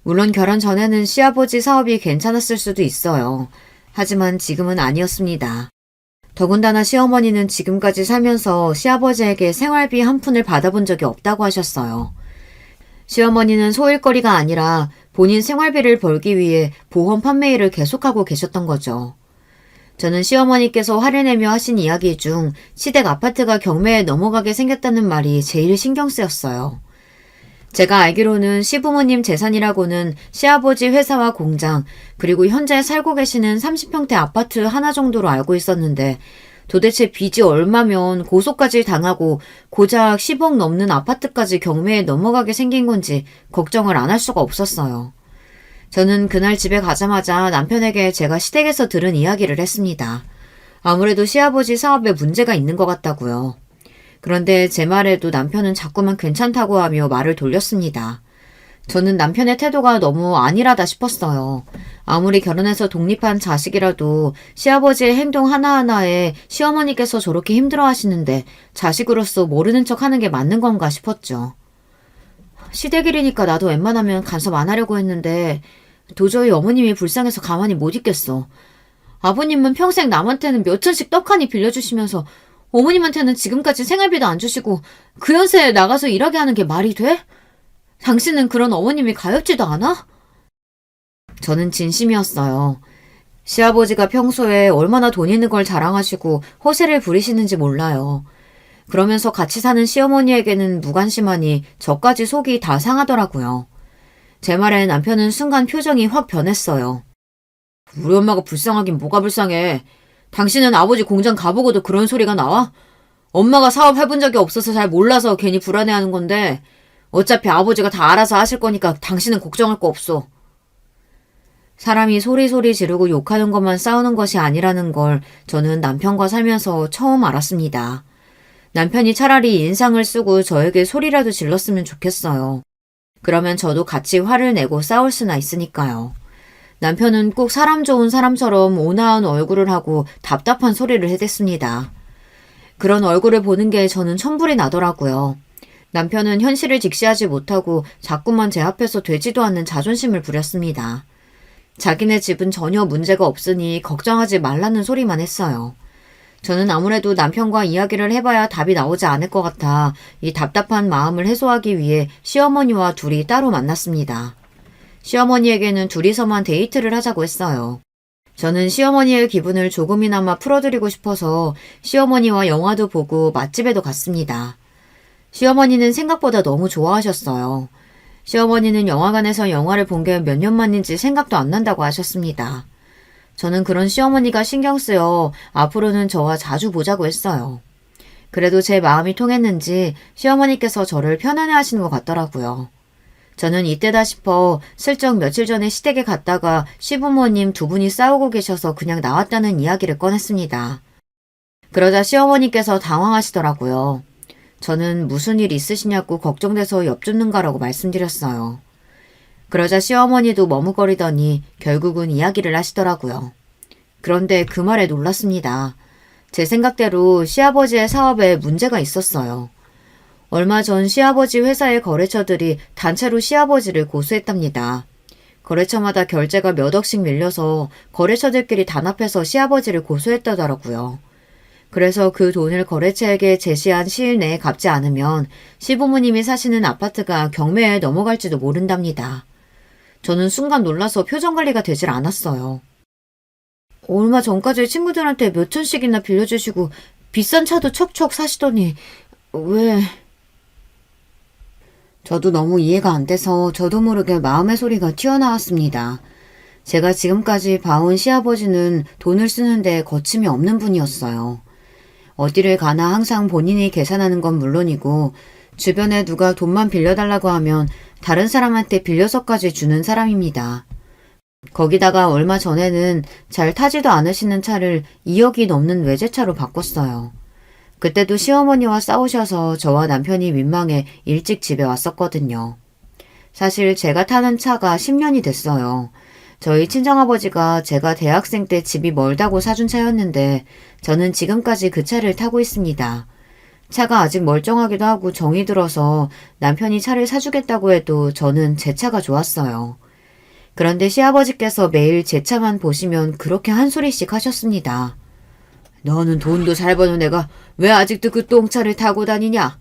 물론 결혼 전에는 시아버지 사업이 괜찮았을 수도 있어요. 하지만 지금은 아니었습니다. 더군다나 시어머니는 지금까지 살면서 시아버지에게 생활비 한 푼을 받아본 적이 없다고 하셨어요. 시어머니는 소일거리가 아니라 본인 생활비를 벌기 위해 보험 판매 일을 계속하고 계셨던 거죠. 저는 시어머니께서 화를 내며 하신 이야기 중 시댁 아파트가 경매에 넘어가게 생겼다는 말이 제일 신경 쓰였어요. 제가 알기로는 시부모님 재산이라고는 시아버지 회사와 공장, 그리고 현재 살고 계시는 30평대 아파트 하나 정도로 알고 있었는데 도대체 빚이 얼마면 고소까지 당하고 고작 10억 넘는 아파트까지 경매에 넘어가게 생긴 건지 걱정을 안 할 수가 없었어요. 저는 그날 집에 가자마자 남편에게 제가 시댁에서 들은 이야기를 했습니다. 아무래도 시아버지 사업에 문제가 있는 것 같다고요. 그런데 제 말에도 남편은 자꾸만 괜찮다고 하며 말을 돌렸습니다. 저는 남편의 태도가 너무 안일하다 싶었어요. 아무리 결혼해서 독립한 자식이라도 시아버지의 행동 하나하나에 시어머니께서 저렇게 힘들어하시는데 자식으로서 모르는 척 하는 게 맞는 건가 싶었죠. 시댁일이니까 나도 웬만하면 간섭 안 하려고 했는데 도저히 어머님이 불쌍해서 가만히 못 있겠어. 아버님은 평생 남한테는 몇 천씩 떡하니 빌려주시면서 어머님한테는 지금까지 생활비도 안 주시고 그 연세에 나가서 일하게 하는 게 말이 돼? 당신은 그런 어머님이 가엾지도 않아? 저는 진심이었어요. 시아버지가 평소에 얼마나 돈 있는 걸 자랑하시고 허세를 부리시는지 몰라요. 그러면서 같이 사는 시어머니에게는 무관심하니 저까지 속이 다 상하더라고요. 제 말에 남편은 순간 표정이 확 변했어요. 우리 엄마가 불쌍하긴 뭐가 불쌍해. 당신은 아버지 공장 가보고도 그런 소리가 나와? 엄마가 사업 해본 적이 없어서 잘 몰라서 괜히 불안해하는 건데 어차피 아버지가 다 알아서 하실 거니까 당신은 걱정할 거 없어. 사람이 소리소리 지르고 욕하는 것만 싸우는 것이 아니라는 걸 저는 남편과 살면서 처음 알았습니다. 남편이 차라리 인상을 쓰고 저에게 소리라도 질렀으면 좋겠어요. 그러면 저도 같이 화를 내고 싸울 수나 있으니까요. 남편은 꼭 사람 좋은 사람처럼 온화한 얼굴을 하고 답답한 소리를 해댔습니다. 그런 얼굴을 보는 게 저는 천불이 나더라고요. 남편은 현실을 직시하지 못하고 자꾸만 제 앞에서 되지도 않는 자존심을 부렸습니다. 자기네 집은 전혀 문제가 없으니 걱정하지 말라는 소리만 했어요. 저는 아무래도 남편과 이야기를 해봐야 답이 나오지 않을 것 같아 이 답답한 마음을 해소하기 위해 시어머니와 둘이 따로 만났습니다. 시어머니에게는 둘이서만 데이트를 하자고 했어요. 저는 시어머니의 기분을 조금이나마 풀어드리고 싶어서 시어머니와 영화도 보고 맛집에도 갔습니다. 시어머니는 생각보다 너무 좋아하셨어요. 시어머니는 영화관에서 영화를 본 게 몇 년 만인지 생각도 안 난다고 하셨습니다. 저는 그런 시어머니가 신경 쓰여 앞으로는 저와 자주 보자고 했어요. 그래도 제 마음이 통했는지 시어머니께서 저를 편안해 하시는 것 같더라고요. 저는 이때다 싶어 슬쩍 며칠 전에 시댁에 갔다가 시부모님 두 분이 싸우고 계셔서 그냥 나왔다는 이야기를 꺼냈습니다. 그러자 시어머니께서 당황하시더라고요. 저는 무슨 일 있으시냐고 걱정돼서 엿듣는가라고 말씀드렸어요. 그러자 시어머니도 머뭇거리더니 결국은 이야기를 하시더라고요. 그런데 그 말에 놀랐습니다. 제 생각대로 시아버지의 사업에 문제가 있었어요. 얼마 전 시아버지 회사의 거래처들이 단체로 시아버지를 고소했답니다. 거래처마다 결제가 몇 억씩 밀려서 거래처들끼리 단합해서 시아버지를 고소했다더라고요. 그래서 그 돈을 거래처에게 제시한 시일 내에 갚지 않으면 시부모님이 사시는 아파트가 경매에 넘어갈지도 모른답니다. 저는 순간 놀라서 표정 관리가 되질 않았어요. 얼마 전까지 친구들한테 몇 천씩이나 빌려주시고 비싼 차도 척척 사시더니 왜... 저도 너무 이해가 안 돼서 저도 모르게 마음의 소리가 튀어나왔습니다. 제가 지금까지 봐온 시아버지는 돈을 쓰는데 거침이 없는 분이었어요. 어디를 가나 항상 본인이 계산하는 건 물론이고 주변에 누가 돈만 빌려달라고 하면 다른 사람한테 빌려서까지 주는 사람입니다. 거기다가 얼마 전에는 잘 타지도 않으시는 차를 2억이 넘는 외제차로 바꿨어요. 그때도 시어머니와 싸우셔서 저와 남편이 민망해 일찍 집에 왔었거든요. 사실 제가 타는 차가 10년이 됐어요. 저희 친정아버지가 제가 대학생 때 집이 멀다고 사준 차였는데 저는 지금까지 그 차를 타고 있습니다. 차가 아직 멀쩡하기도 하고 정이 들어서 남편이 차를 사주겠다고 해도 저는 제 차가 좋았어요. 그런데 시아버지께서 매일 제 차만 보시면 그렇게 한 소리씩 하셨습니다. 너는 돈도 잘 버는 애가 왜 아직도 그 똥차를 타고 다니냐?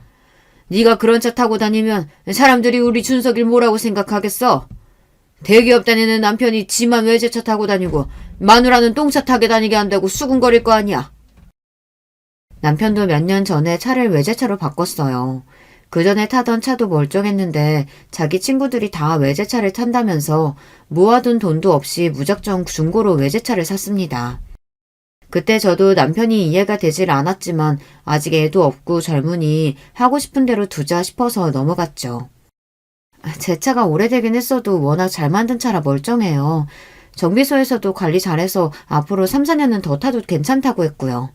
네가 그런 차 타고 다니면 사람들이 우리 준석이를 뭐라고 생각하겠어? 대기업 다니는 남편이 지만 외제차 타고 다니고 마누라는 똥차 타게 다니게 한다고 수군거릴 거 아니야. 남편도 몇 년 전에 차를 외제차로 바꿨어요. 그 전에 타던 차도 멀쩡했는데 자기 친구들이 다 외제차를 탄다면서 모아둔 돈도 없이 무작정 중고로 외제차를 샀습니다. 그때 저도 남편이 이해가 되질 않았지만 아직 애도 없고 젊으니 하고 싶은 대로 두자 싶어서 넘어갔죠. 제 차가 오래되긴 했어도 워낙 잘 만든 차라 멀쩡해요. 정비소에서도 관리 잘해서 앞으로 3, 4년은 더 타도 괜찮다고 했고요.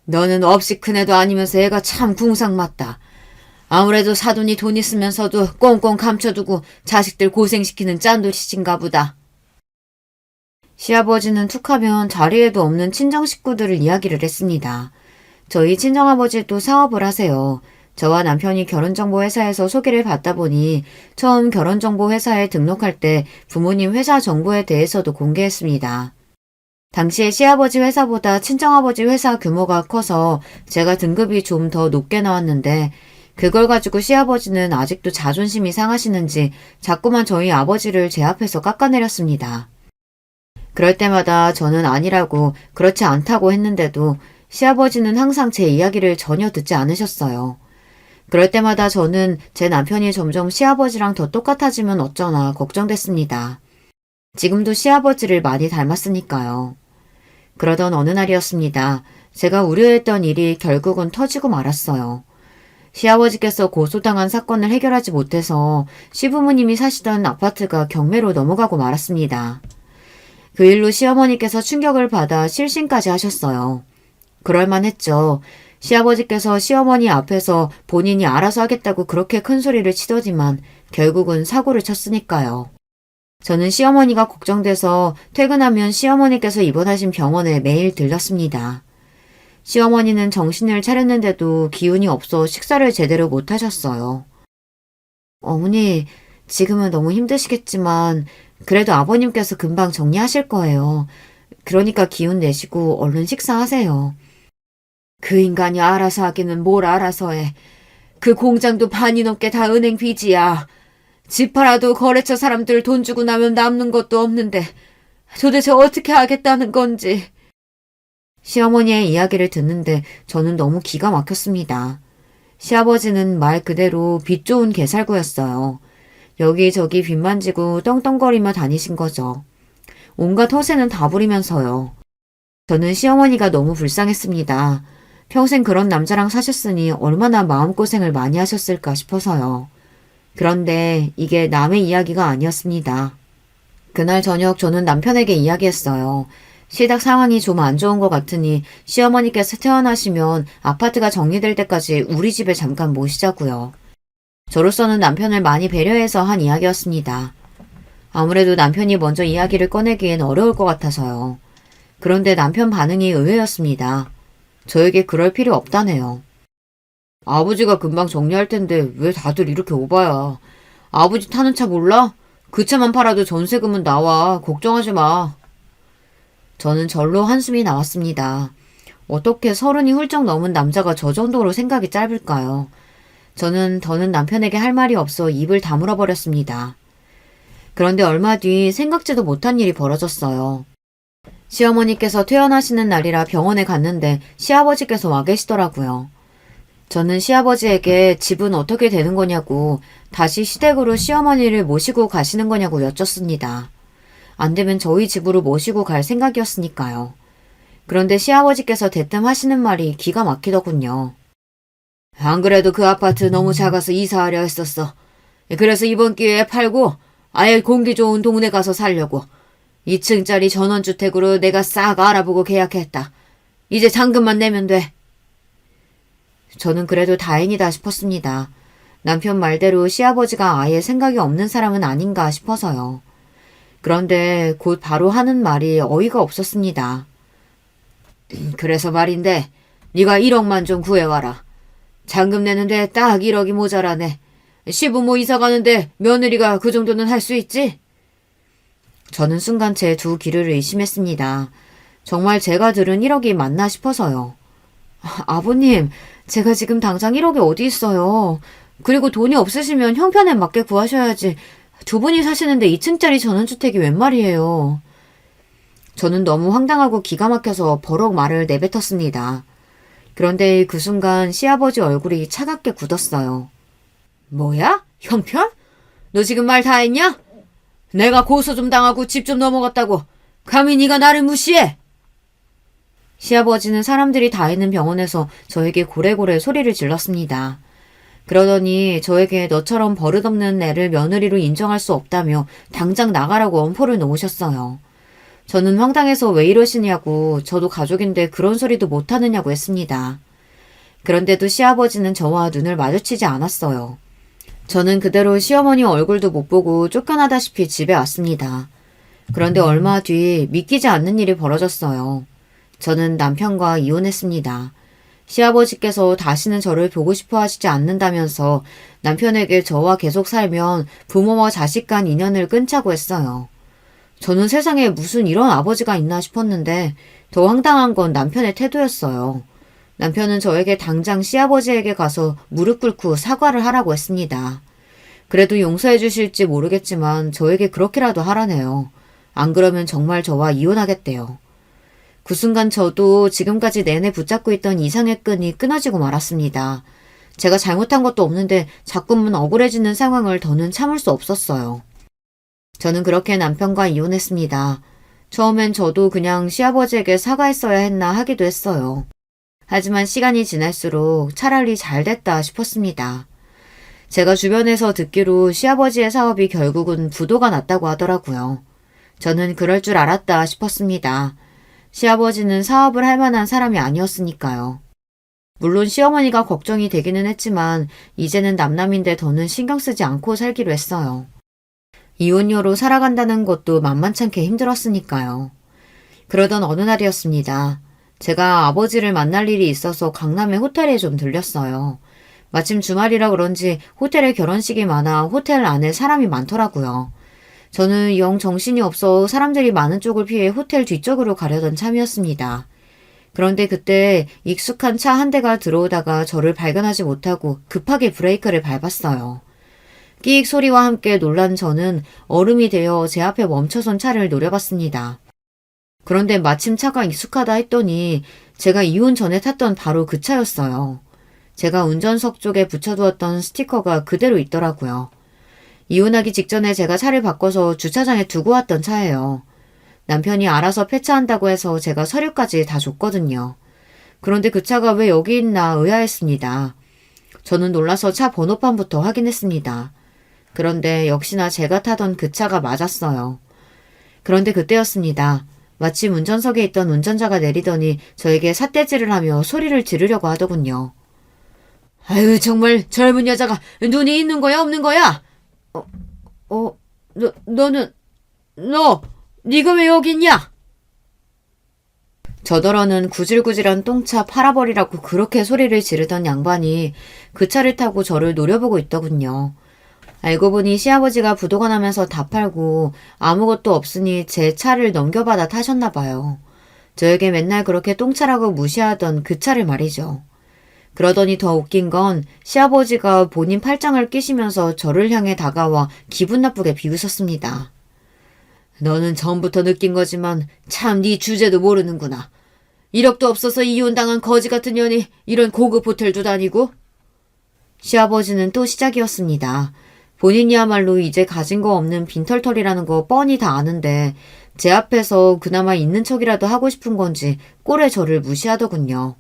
너는 없이 큰 애도 아니면서 애가 참 궁상맞다. 아무래도 사돈이 돈 있으면서도 꽁꽁 감춰두고 자식들 고생시키는 짠돌이신가 보다. 시아버지는 툭하면 자리에도 없는 친정 식구들을 이야기를 했습니다. 저희 친정아버지도 사업을 하세요. 저와 남편이 결혼정보회사에서 소개를 받다 보니 처음 결혼정보회사에 등록할 때 부모님 회사 정보에 대해서도 공개했습니다. 당시에 시아버지 회사보다 친정아버지 회사 규모가 커서 제가 등급이 좀 더 높게 나왔는데 그걸 가지고 시아버지는 아직도 자존심이 상하시는지 자꾸만 저희 아버지를 제 앞에서 깎아내렸습니다. 그럴 때마다 저는 아니라고 그렇지 않다고 했는데도 시아버지는 항상 제 이야기를 전혀 듣지 않으셨어요. 그럴 때마다 저는 제 남편이 점점 시아버지랑 더 똑같아지면 어쩌나 걱정됐습니다. 지금도 시아버지를 많이 닮았으니까요. 그러던 어느 날이었습니다. 제가 우려했던 일이 결국은 터지고 말았어요. 시아버지께서 고소당한 사건을 해결하지 못해서 시부모님이 사시던 아파트가 경매로 넘어가고 말았습니다. 그 일로 시어머니께서 충격을 받아 실신까지 하셨어요. 그럴만했죠. 시아버지께서 시어머니 앞에서 본인이 알아서 하겠다고 그렇게 큰 소리를 치더니만 결국은 사고를 쳤으니까요. 저는 시어머니가 걱정돼서 퇴근하면 시어머니께서 입원하신 병원에 매일 들렀습니다. 시어머니는 정신을 차렸는데도 기운이 없어 식사를 제대로 못하셨어요. 어머니, 지금은 너무 힘드시겠지만 그래도 아버님께서 금방 정리하실 거예요. 그러니까 기운 내시고 얼른 식사하세요. 그 인간이 알아서 하기는 뭘 알아서 해. 그 공장도 반이 넘게 다 은행 빚이야. 집 팔아도 거래처 사람들 돈 주고 나면 남는 것도 없는데 도대체 어떻게 하겠다는 건지. 시어머니의 이야기를 듣는데 저는 너무 기가 막혔습니다. 시아버지는 말 그대로 빚 좋은 개살구였어요. 여기저기 빚 만지고 떵떵거리며 다니신 거죠. 온갖 허세는 다 부리면서요. 저는 시어머니가 너무 불쌍했습니다. 평생 그런 남자랑 사셨으니 얼마나 마음고생을 많이 하셨을까 싶어서요. 그런데 이게 남의 이야기가 아니었습니다. 그날 저녁 저는 남편에게 이야기했어요. 시댁 상황이 좀 안 좋은 것 같으니 시어머니께서 퇴원하시면 아파트가 정리될 때까지 우리 집에 잠깐 모시자고요. 저로서는 남편을 많이 배려해서 한 이야기였습니다. 아무래도 남편이 먼저 이야기를 꺼내기엔 어려울 것 같아서요. 그런데 남편 반응이 의외였습니다. 저에게 그럴 필요 없다네요. 아버지가 금방 정리할 텐데 왜 다들 이렇게 오바야. 아버지 타는 차 몰라? 그 차만 팔아도 전세금은 나와. 걱정하지 마. 저는 절로 한숨이 나왔습니다. 어떻게 30이 훌쩍 넘은 남자가 저 정도로 생각이 짧을까요? 저는 더는 남편에게 할 말이 없어 입을 다물어 버렸습니다. 그런데 얼마 뒤 생각지도 못한 일이 벌어졌어요. 시어머니께서 퇴원하시는 날이라 병원에 갔는데 시아버지께서 와 계시더라고요. 저는 시아버지에게 집은 어떻게 되는 거냐고 다시 시댁으로 시어머니를 모시고 가시는 거냐고 여쭙습니다. 안 되면 저희 집으로 모시고 갈 생각이었으니까요. 그런데 시아버지께서 대뜸 하시는 말이 기가 막히더군요. 안 그래도 그 아파트 너무 작아서 이사하려 했었어. 그래서 이번 기회에 팔고 아예 공기 좋은 동네 가서 살려고. 2층짜리 전원주택으로 내가 싹 알아보고 계약했다. 이제 잔금만 내면 돼. 저는 그래도 다행이다 싶었습니다. 남편 말대로 시아버지가 아예 생각이 없는 사람은 아닌가 싶어서요. 그런데 곧 바로 하는 말이 어이가 없었습니다. 그래서 말인데 네가 1억만 좀 구해와라. 잔금 내는데 딱 1억이 모자라네. 시부모 이사 가는데 며느리가 그 정도는 할 수 있지? 저는 순간 제 두 귀를 의심했습니다. 정말 제가 들은 1억이 맞나 싶어서요. 아버님, 제가 지금 당장 1억이 어디 있어요. 그리고 돈이 없으시면 형편에 맞게 구하셔야지. 두 분이 사시는데 2층짜리 전원주택이 웬 말이에요. 저는 너무 황당하고 기가 막혀서 버럭 말을 내뱉었습니다. 그런데 그 순간 시아버지 얼굴이 차갑게 굳었어요. 뭐야? 형편? 너 지금 말 다 했냐? 내가 고소 좀 당하고 집 좀 넘어갔다고 감히 네가 나를 무시해? 시아버지는 사람들이 다 있는 병원에서 저에게 고래고래 소리를 질렀습니다. 그러더니 저에게 너처럼 버릇없는 애를 며느리로 인정할 수 없다며 당장 나가라고 엄포를 놓으셨어요. 저는 황당해서 왜 이러시냐고 저도 가족인데 그런 소리도 못하느냐고 했습니다. 그런데도 시아버지는 저와 눈을 마주치지 않았어요. 저는 그대로 시어머니 얼굴도 못 보고 쫓겨나다시피 집에 왔습니다. 그런데 얼마 뒤 믿기지 않는 일이 벌어졌어요. 저는 남편과 이혼했습니다. 시아버지께서 다시는 저를 보고 싶어 하시지 않는다면서 남편에게 저와 계속 살면 부모와 자식 간 인연을 끊자고 했어요. 저는 세상에 무슨 이런 아버지가 있나 싶었는데 더 황당한 건 남편의 태도였어요. 남편은 저에게 당장 시아버지에게 가서 무릎 꿇고 사과를 하라고 했습니다. 그래도 용서해 주실지 모르겠지만 저에게 그렇게라도 하라네요. 안 그러면 정말 저와 이혼하겠대요. 그 순간 저도 지금까지 내내 붙잡고 있던 이상의 끈이 끊어지고 말았습니다. 제가 잘못한 것도 없는데 자꾸만 억울해지는 상황을 더는 참을 수 없었어요. 저는 그렇게 남편과 이혼했습니다. 처음엔 저도 그냥 시아버지에게 사과했어야 했나 하기도 했어요. 하지만 시간이 지날수록 차라리 잘 됐다 싶었습니다. 제가 주변에서 듣기로 시아버지의 사업이 결국은 부도가 났다고 하더라고요. 저는 그럴 줄 알았다 싶었습니다. 시아버지는 사업을 할 만한 사람이 아니었으니까요. 물론 시어머니가 걱정이 되기는 했지만 이제는 남남인데 더는 신경 쓰지 않고 살기로 했어요. 이혼녀로 살아간다는 것도 만만찮게 힘들었으니까요. 그러던 어느 날이었습니다. 제가 아버지를 만날 일이 있어서 강남의 호텔에 좀 들렸어요. 마침 주말이라 그런지 호텔에 결혼식이 많아 호텔 안에 사람이 많더라고요. 저는 영 정신이 없어 사람들이 많은 쪽을 피해 호텔 뒤쪽으로 가려던 참이었습니다. 그런데 그때 익숙한 차 한 대가 들어오다가 저를 발견하지 못하고 급하게 브레이크를 밟았어요. 끼익 소리와 함께 놀란 저는 얼음이 되어 제 앞에 멈춰선 차를 노려봤습니다. 그런데 마침 차가 익숙하다 했더니 제가 이혼 전에 탔던 바로 그 차였어요. 제가 운전석 쪽에 붙여두었던 스티커가 그대로 있더라고요. 이혼하기 직전에 제가 차를 바꿔서 주차장에 두고 왔던 차예요. 남편이 알아서 폐차한다고 해서 제가 서류까지 다 줬거든요. 그런데 그 차가 왜 여기 있나 의아했습니다. 저는 놀라서 차 번호판부터 확인했습니다. 그런데 역시나 제가 타던 그 차가 맞았어요. 그런데 그때였습니다. 마침 운전석에 있던 운전자가 내리더니 저에게 삿대질을 하며 소리를 지르려고 하더군요. 아유, 정말 젊은 여자가 눈이 있는 거야, 없는 거야? 네가 왜 여기 있냐? 저더러는 구질구질한 똥차 팔아버리라고 그렇게 소리를 지르던 양반이 그 차를 타고 저를 노려보고 있더군요. 알고 보니 시아버지가 부도가 나면서 다 팔고 아무것도 없으니 제 차를 넘겨받아 타셨나 봐요. 저에게 맨날 그렇게 똥차라고 무시하던 그 차를 말이죠. 그러더니 더 웃긴 건 시아버지가 본인 팔짱을 끼시면서 저를 향해 다가와 기분 나쁘게 비웃었습니다. 너는 전부터 느낀 거지만 참 네 주제도 모르는구나. 이력도 없어서 이혼당한 거지 같은 년이 이런 고급 호텔도 다니고? 시아버지는 또 시작이었습니다. 본인이야말로 이제 가진 거 없는 빈털털이라는 거 뻔히 다 아는데 제 앞에서 그나마 있는 척이라도 하고 싶은 건지 꼴에 저를 무시하더군요.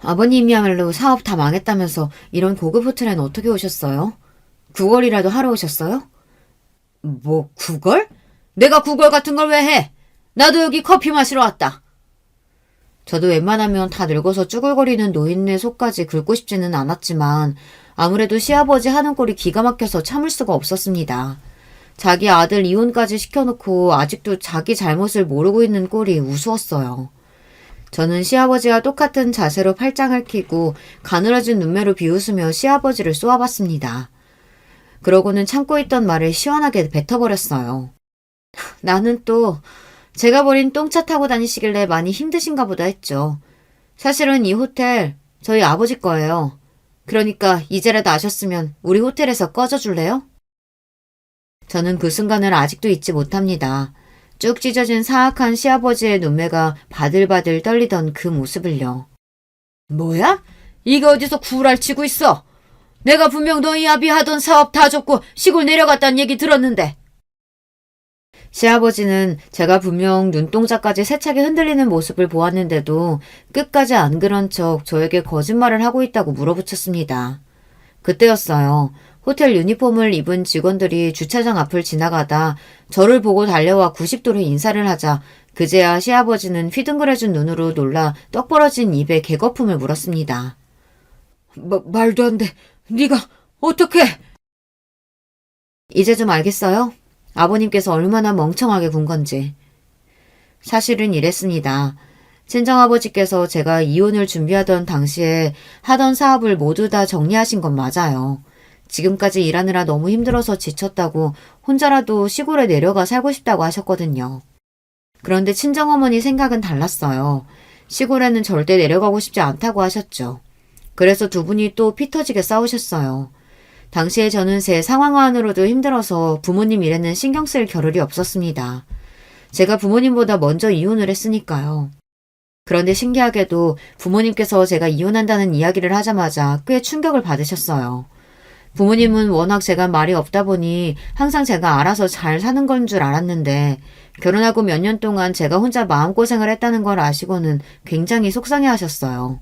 아버님이야말로 사업 다 망했다면서 이런 고급 호텔엔 어떻게 오셨어요? 구걸이라도 하러 오셨어요? 뭐 구걸? 내가 구걸 같은 걸 왜 해? 나도 여기 커피 마시러 왔다. 저도 웬만하면 다 늙어서 쭈글거리는 노인네 속까지 긁고 싶지는 않았지만 아무래도 시아버지 하는 꼴이 기가 막혀서 참을 수가 없었습니다. 자기 아들 이혼까지 시켜놓고 아직도 자기 잘못을 모르고 있는 꼴이 우스웠어요. 저는 시아버지와 똑같은 자세로 팔짱을 끼고 가늘어진 눈매로 비웃으며 시아버지를 쏘아봤습니다. 그러고는 참고 있던 말을 시원하게 뱉어버렸어요. 나는 또 제가 버린 똥차 타고 다니시길래 많이 힘드신가 보다 했죠. 사실은 이 호텔 저희 아버지 거예요. 그러니까 이제라도 아셨으면 우리 호텔에서 꺼져줄래요? 저는 그 순간을 아직도 잊지 못합니다. 쭉 찢어진 사악한 시아버지의 눈매가 바들바들 떨리던 그 모습을요. 뭐야? 이거 어디서 구랄치고 있어? 내가 분명 너희 아비 하던 사업 다 줬고 시골 내려갔다는 얘기 들었는데. 시아버지는 제가 분명 눈동자까지 세차게 흔들리는 모습을 보았는데도 끝까지 안 그런 척 저에게 거짓말을 하고 있다고 물어붙였습니다. 그때였어요. 호텔 유니폼을 입은 직원들이 주차장 앞을 지나가다 저를 보고 달려와 90도로 인사를 하자 그제야 시아버지는 휘둥그레진 눈으로 놀라 떡 벌어진 입에 개거품을 물었습니다. 말도 안 돼. 네가 어떻게... 이제 좀 알겠어요? 아버님께서 얼마나 멍청하게 군 건지. 사실은 이랬습니다. 친정아버지께서 제가 이혼을 준비하던 당시에 하던 사업을 모두 다 정리하신 건 맞아요. 지금까지 일하느라 너무 힘들어서 지쳤다고 혼자라도 시골에 내려가 살고 싶다고 하셨거든요. 그런데 친정어머니 생각은 달랐어요. 시골에는 절대 내려가고 싶지 않다고 하셨죠. 그래서 두 분이 또 피 터지게 싸우셨어요. 당시에 저는 제 상황만으로도 힘들어서 부모님 일에는 신경 쓸 겨를이 없었습니다. 제가 부모님보다 먼저 이혼을 했으니까요. 그런데 신기하게도 부모님께서 제가 이혼한다는 이야기를 하자마자 꽤 충격을 받으셨어요. 부모님은 워낙 제가 말이 없다 보니 항상 제가 알아서 잘 사는 건 줄 알았는데 결혼하고 몇 년 동안 제가 혼자 마음고생을 했다는 걸 아시고는 굉장히 속상해 하셨어요.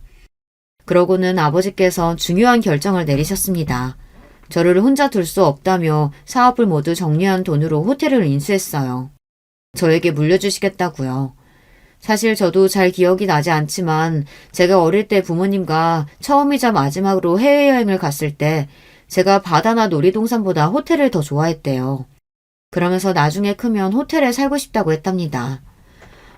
그러고는 아버지께서 중요한 결정을 내리셨습니다. 저를 혼자 둘 수 없다며 사업을 모두 정리한 돈으로 호텔을 인수했어요. 저에게 물려주시겠다고요. 사실 저도 잘 기억이 나지 않지만 제가 어릴 때 부모님과 처음이자 마지막으로 해외여행을 갔을 때 제가 바다나 놀이동산보다 호텔을 더 좋아했대요. 그러면서 나중에 크면 호텔에 살고 싶다고 했답니다.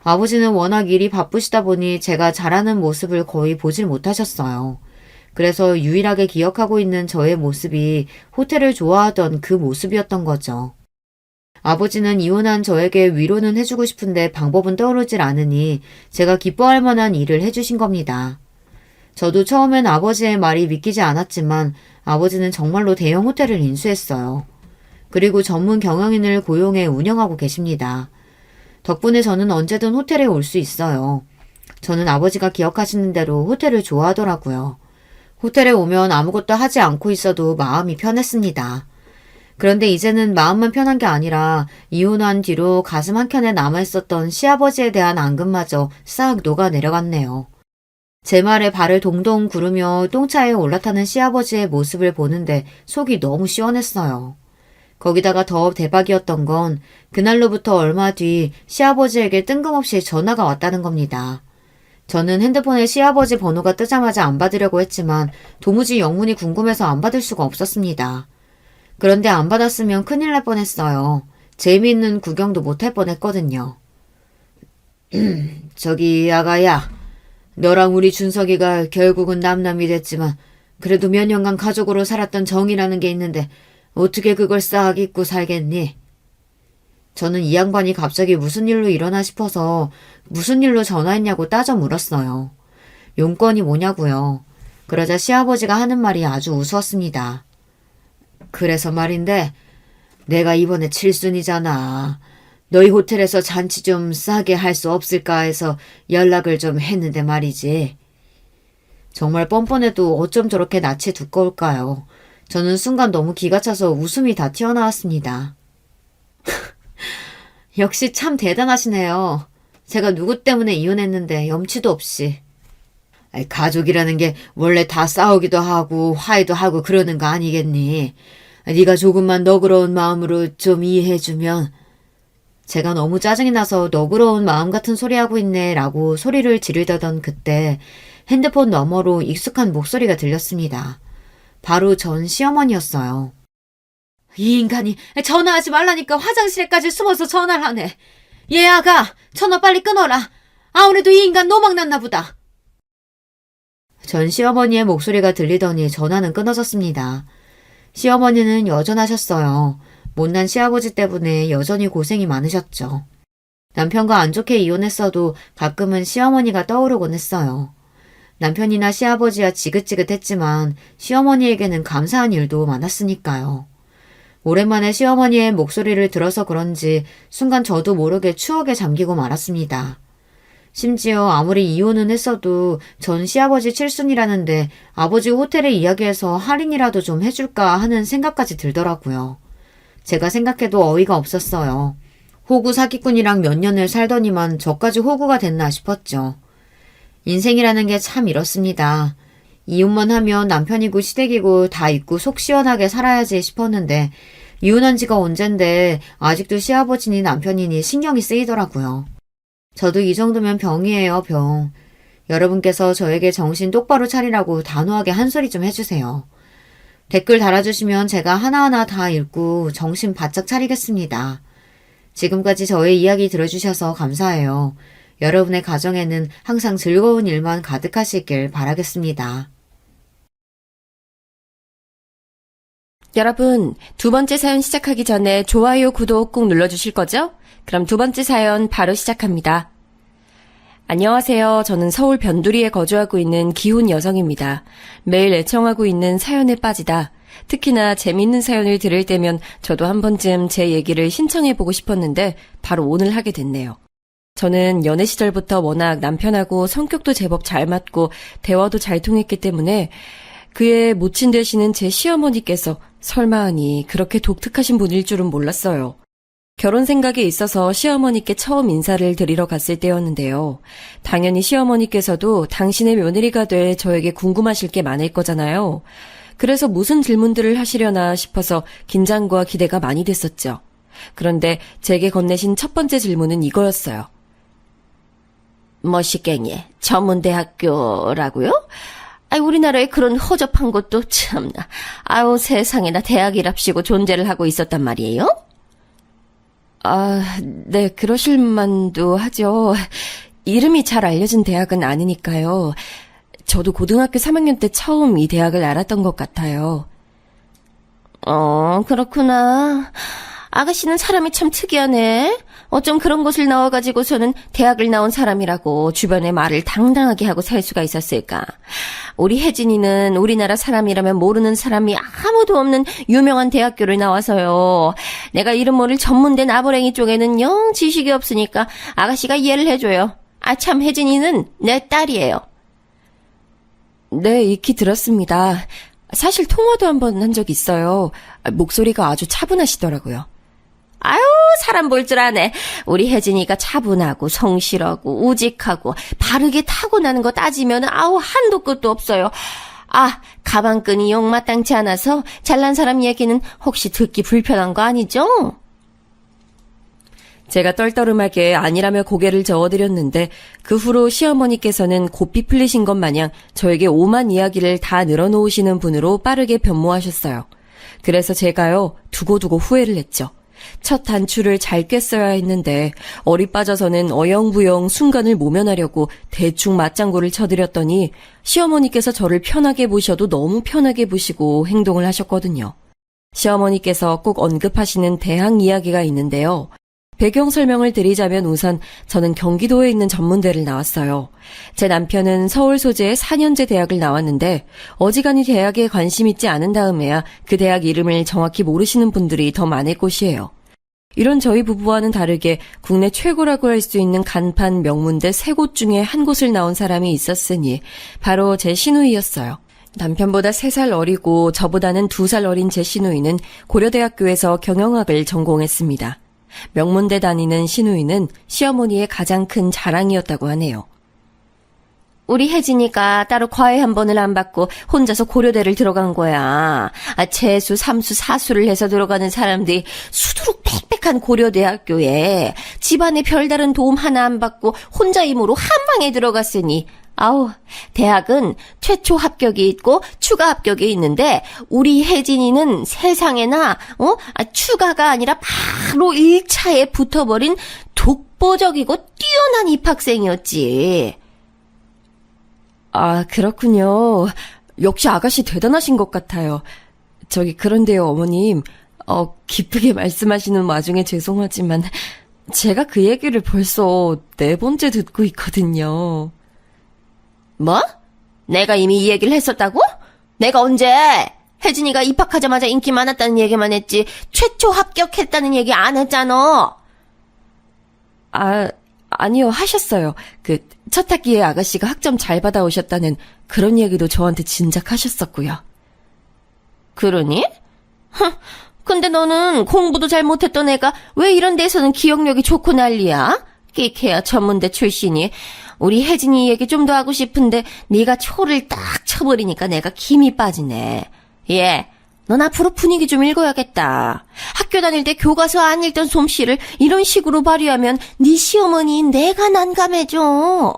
아버지는 워낙 일이 바쁘시다 보니 제가 잘하는 모습을 거의 보질 못하셨어요. 그래서 유일하게 기억하고 있는 저의 모습이 호텔을 좋아하던 그 모습이었던 거죠. 아버지는 이혼한 저에게 위로는 해주고 싶은데 방법은 떠오르질 않으니 제가 기뻐할 만한 일을 해주신 겁니다. 저도 처음엔 아버지의 말이 믿기지 않았지만 아버지는 정말로 대형 호텔을 인수했어요. 그리고 전문 경영인을 고용해 운영하고 계십니다. 덕분에 저는 언제든 호텔에 올 수 있어요. 저는 아버지가 기억하시는 대로 호텔을 좋아하더라고요. 호텔에 오면 아무것도 하지 않고 있어도 마음이 편했습니다. 그런데 이제는 마음만 편한 게 아니라 이혼한 뒤로 가슴 한켠에 남아있었던 시아버지에 대한 앙금마저 싹 녹아내려갔네요. 제 말에 발을 동동 구르며 똥차에 올라타는 시아버지의 모습을 보는데 속이 너무 시원했어요. 거기다가 더 대박이었던 건 그날로부터 얼마 뒤 시아버지에게 뜬금없이 전화가 왔다는 겁니다. 저는 핸드폰에 시아버지 번호가 뜨자마자 안 받으려고 했지만 도무지 영문이 궁금해서 안 받을 수가 없었습니다. 그런데 안 받았으면 큰일 날 뻔했어요. 재미있는 구경도 못 할 뻔했거든요. 저기 아가야, 너랑 우리 준석이가 결국은 남남이 됐지만 그래도 몇 년간 가족으로 살았던 정이라는 게 있는데 어떻게 그걸 싹 잊고 살겠니? 저는 이 양반이 갑자기 무슨 일로 일어나 싶어서 무슨 일로 전화했냐고 따져 물었어요. 용건이 뭐냐고요. 그러자 시아버지가 하는 말이 아주 우스웠습니다. 그래서 말인데 내가 이번에 칠순이잖아. 너희 호텔에서 잔치 좀 싸게 할 수 없을까 해서 연락을 좀 했는데 말이지. 정말 뻔뻔해도 어쩜 저렇게 낯이 두꺼울까요? 저는 순간 너무 기가 차서 웃음이 다 튀어나왔습니다. 역시 참 대단하시네요. 제가 누구 때문에 이혼했는데 염치도 없이. 가족이라는 게 원래 다 싸우기도 하고 화해도 하고 그러는 거 아니겠니? 네가 조금만 너그러운 마음으로 좀 이해해주면. 제가 너무 짜증이 나서 너그러운 마음 같은 소리하고 있네 라고 소리를 지르던 그때 핸드폰 너머로 익숙한 목소리가 들렸습니다. 바로 전 시어머니였어요. 이 인간이 전화하지 말라니까 화장실에까지 숨어서 전화를 하네. 얘 아가, 전화 빨리 끊어라. 아무래도 이 인간 노망났나 보다. 전 시어머니의 목소리가 들리더니 전화는 끊어졌습니다. 시어머니는 여전하셨어요. 못난 시아버지 때문에 여전히 고생이 많으셨죠. 남편과 안 좋게 이혼했어도 가끔은 시어머니가 떠오르곤 했어요. 남편이나 시아버지야 지긋지긋했지만 시어머니에게는 감사한 일도 많았으니까요. 오랜만에 시어머니의 목소리를 들어서 그런지 순간 저도 모르게 추억에 잠기고 말았습니다. 심지어 아무리 이혼은 했어도 전 시아버지 칠순이라는데 아버지 호텔에 이야기해서 할인이라도 좀 해줄까 하는 생각까지 들더라고요. 제가 생각해도 어이가 없었어요. 호구 사기꾼이랑 몇 년을 살더니만 저까지 호구가 됐나 싶었죠. 인생이라는 게 참 이렇습니다. 이혼만 하면 남편이고 시댁이고 다 잊고 속 시원하게 살아야지 싶었는데 이혼한 지가 언젠데 아직도 시아버지니 남편이니 신경이 쓰이더라고요. 저도 이 정도면 병이에요, 병. 여러분께서 저에게 정신 똑바로 차리라고 단호하게 한 소리 좀 해주세요. 댓글 달아주시면 제가 하나하나 다 읽고 정신 바짝 차리겠습니다. 지금까지 저의 이야기 들어주셔서 감사해요. 여러분의 가정에는 항상 즐거운 일만 가득하시길 바라겠습니다. 여러분, 두 번째 사연 시작하기 전에 좋아요, 구독 꼭 눌러주실 거죠? 그럼 두 번째 사연 바로 시작합니다. 안녕하세요. 저는 서울 변두리에 거주하고 있는 기혼 여성입니다. 매일 애청하고 있는 사연에 빠지다. 특히나 재미있는 사연을 들을 때면 저도 한 번쯤 제 얘기를 신청해보고 싶었는데 바로 오늘 하게 됐네요. 저는 연애 시절부터 워낙 남편하고 성격도 제법 잘 맞고 대화도 잘 통했기 때문에 그의 모친 되시는 제 시어머니께서 설마하니 그렇게 독특하신 분일 줄은 몰랐어요. 결혼 생각에 있어서 시어머니께 처음 인사를 드리러 갔을 때였는데요. 당연히 시어머니께서도 당신의 며느리가 될 저에게 궁금하실 게 많을 거잖아요. 그래서 무슨 질문들을 하시려나 싶어서 긴장과 기대가 많이 됐었죠. 그런데 제게 건네신 첫 번째 질문은 이거였어요. 머시갱이 전문대학교라고요? 우리나라에 그런 허접한 곳도 참나. 세상에나 대학이랍시고 존재를 하고 있었단 말이에요? 네, 그러실 만도 하죠. 이름이 잘 알려진 대학은 아니니까요. 저도 고등학교 3학년 때 처음 이 대학을 알았던 것 같아요. 그렇구나. 아가씨는 사람이 참 특이하네. 어쩜 그런 곳을 나와가지고서는 대학을 나온 사람이라고 주변에 말을 당당하게 하고 살 수가 있었을까. 우리 혜진이는 우리나라 사람이라면 모르는 사람이 아무도 없는 유명한 대학교를 나와서요. 내가 이름 모를 전문대 나부랭이 쪽에는 영 지식이 없으니까 아가씨가 이해를 해줘요. 참 혜진이는 내 딸이에요. 네, 익히 들었습니다. 사실 통화도 한번 한 적 있어요. 목소리가 아주 차분하시더라고요. 아유, 사람 볼 줄 아네. 우리 혜진이가 차분하고 성실하고 우직하고 바르게 타고나는 거 따지면 아우 한도 끝도 없어요. 아, 가방끈이 용마땅치 않아서 잘난 사람 얘기는 혹시 듣기 불편한 거 아니죠? 제가 떨떠름하게 아니라며 고개를 저어드렸는데 그 후로 시어머니께서는 고삐 풀리신 것 마냥 저에게 오만 이야기를 다 늘어놓으시는 분으로 빠르게 변모하셨어요. 그래서 제가요 두고두고 후회를 했죠. 첫 단추를 잘 꿰써야 했는데 어리 빠져서는 어영부영 순간을 모면하려고 대충 맞장구를 쳐드렸더니 시어머니께서 저를 편하게 보셔도 너무 편하게 보시고 행동을 하셨거든요. 시어머니께서 꼭 언급하시는 대학 이야기가 있는데요. 배경 설명을 드리자면 우선 저는 경기도에 있는 전문대를 나왔어요. 제 남편은 서울 소재의 4년제 대학을 나왔는데 어지간히 대학에 관심 있지 않은 다음에야 그 대학 이름을 정확히 모르시는 분들이 더 많을 곳이에요. 이런 저희 부부와는 다르게 국내 최고라고 할 수 있는 간판 명문대 3곳 중에 한 곳을 나온 사람이 있었으니 바로 제 시누이였어요. 남편보다 3살 어리고 저보다는 2살 어린 제 시누이는 고려대학교에서 경영학을 전공했습니다. 명문대 다니는 시누이는 시어머니의 가장 큰 자랑이었다고 하네요. 우리 혜진이가 따로 과외 한 번을 안 받고 혼자서 고려대를 들어간 거야. 재수, 삼수, 사수를 해서 들어가는 사람들이 수두룩 빽빽한 고려대학교에 집안에 별다른 도움 하나 안 받고 혼자 힘으로 한 방에 들어갔으니 아우, 대학은 최초 합격이 있고 추가 합격이 있는데 우리 혜진이는 세상에나 추가가 아니라 바로 1차에 붙어버린 독보적이고 뛰어난 입학생이었지. 아, 그렇군요. 역시 아가씨 대단하신 것 같아요. 그런데요, 어머님. 기쁘게 말씀하시는 와중에 죄송하지만 제가 그 얘기를 벌써 4번째 듣고 있거든요. 뭐? 내가 이미 이 얘기를 했었다고? 내가 언제? 혜진이가 입학하자마자 인기 많았다는 얘기만 했지 최초 합격했다는 얘기 안 했잖아. 아니요, 하셨어요. 첫 학기에 아가씨가 학점 잘 받아오셨다는 그런 얘기도 저한테 진작 하셨었고요. 그러니? 근데 너는 공부도 잘 못했던 애가 왜 이런 데서는 기억력이 좋고 난리야? 끼케야 전문대 출신이. 우리 혜진이 얘기 좀 더 하고 싶은데 네가 초를 딱 쳐버리니까 내가 김이 빠지네. 예, 넌 앞으로 분위기 좀 읽어야겠다. 학교 다닐 때 교과서 안 읽던 솜씨를 이런 식으로 발휘하면 네 시어머니인 내가 난감해져.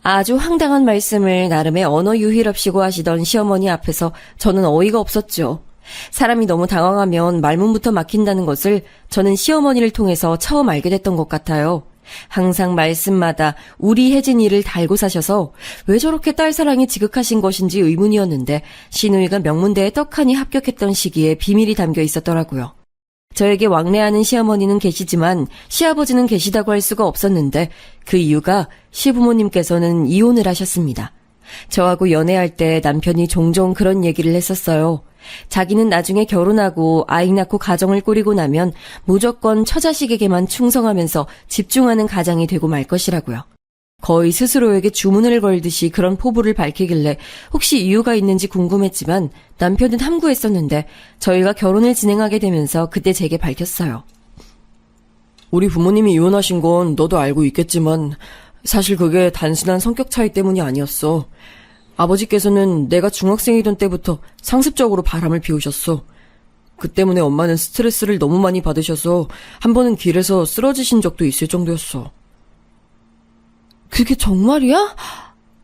아주 황당한 말씀을 나름의 언어 유희랍시고 하시던 시어머니 앞에서 저는 어이가 없었죠. 사람이 너무 당황하면 말문부터 막힌다는 것을 저는 시어머니를 통해서 처음 알게 됐던 것 같아요. 항상 말씀마다 우리 혜진이를 달고 사셔서 왜 저렇게 딸 사랑이 지극하신 것인지 의문이었는데 시누이가 명문대에 떡하니 합격했던 시기에 비밀이 담겨 있었더라고요. 저에게 왕래하는 시어머니는 계시지만 시아버지는 계시다고 할 수가 없었는데 그 이유가 시부모님께서는 이혼을 하셨습니다. 저하고 연애할 때 남편이 종종 그런 얘기를 했었어요. 자기는 나중에 결혼하고 아이 낳고 가정을 꾸리고 나면 무조건 처자식에게만 충성하면서 집중하는 가장이 되고 말 것이라고요. 거의 스스로에게 주문을 걸듯이 그런 포부를 밝히길래 혹시 이유가 있는지 궁금했지만 남편은 함구했었는데 저희가 결혼을 진행하게 되면서 그때 제게 밝혔어요. 우리 부모님이 이혼하신 건 너도 알고 있겠지만 사실 그게 단순한 성격 차이 때문이 아니었어. 아버지께서는 내가 중학생이던 때부터 상습적으로 바람을 피우셨어. 그 때문에 엄마는 스트레스를 너무 많이 받으셔서 한 번은 길에서 쓰러지신 적도 있을 정도였어. 그게 정말이야?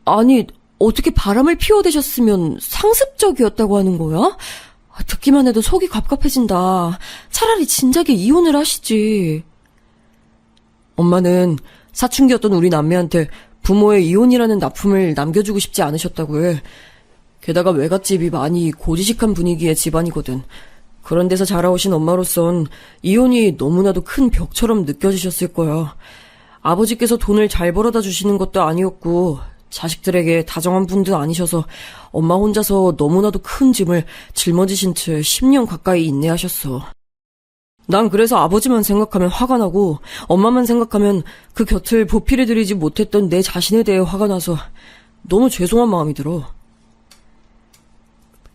아니, 어떻게 바람을 피워대셨으면 상습적이었다고 하는 거야? 듣기만 해도 속이 갑갑해진다. 차라리 진작에 이혼을 하시지. 엄마는 사춘기였던 우리 남매한테 부모의 이혼이라는 납품을 남겨주고 싶지 않으셨다고 해. 게다가 외갓집이 많이 고지식한 분위기의 집안이거든. 그런 데서 자라오신 엄마로선 이혼이 너무나도 큰 벽처럼 느껴지셨을 거야. 아버지께서 돈을 잘 벌어다 주시는 것도 아니었고 자식들에게 다정한 분도 아니셔서 엄마 혼자서 너무나도 큰 짐을 짊어지신 채 10년 가까이 인내하셨어. 난 그래서 아버지만 생각하면 화가 나고 엄마만 생각하면 그 곁을 보필해드리지 못했던 내 자신에 대해 화가 나서 너무 죄송한 마음이 들어.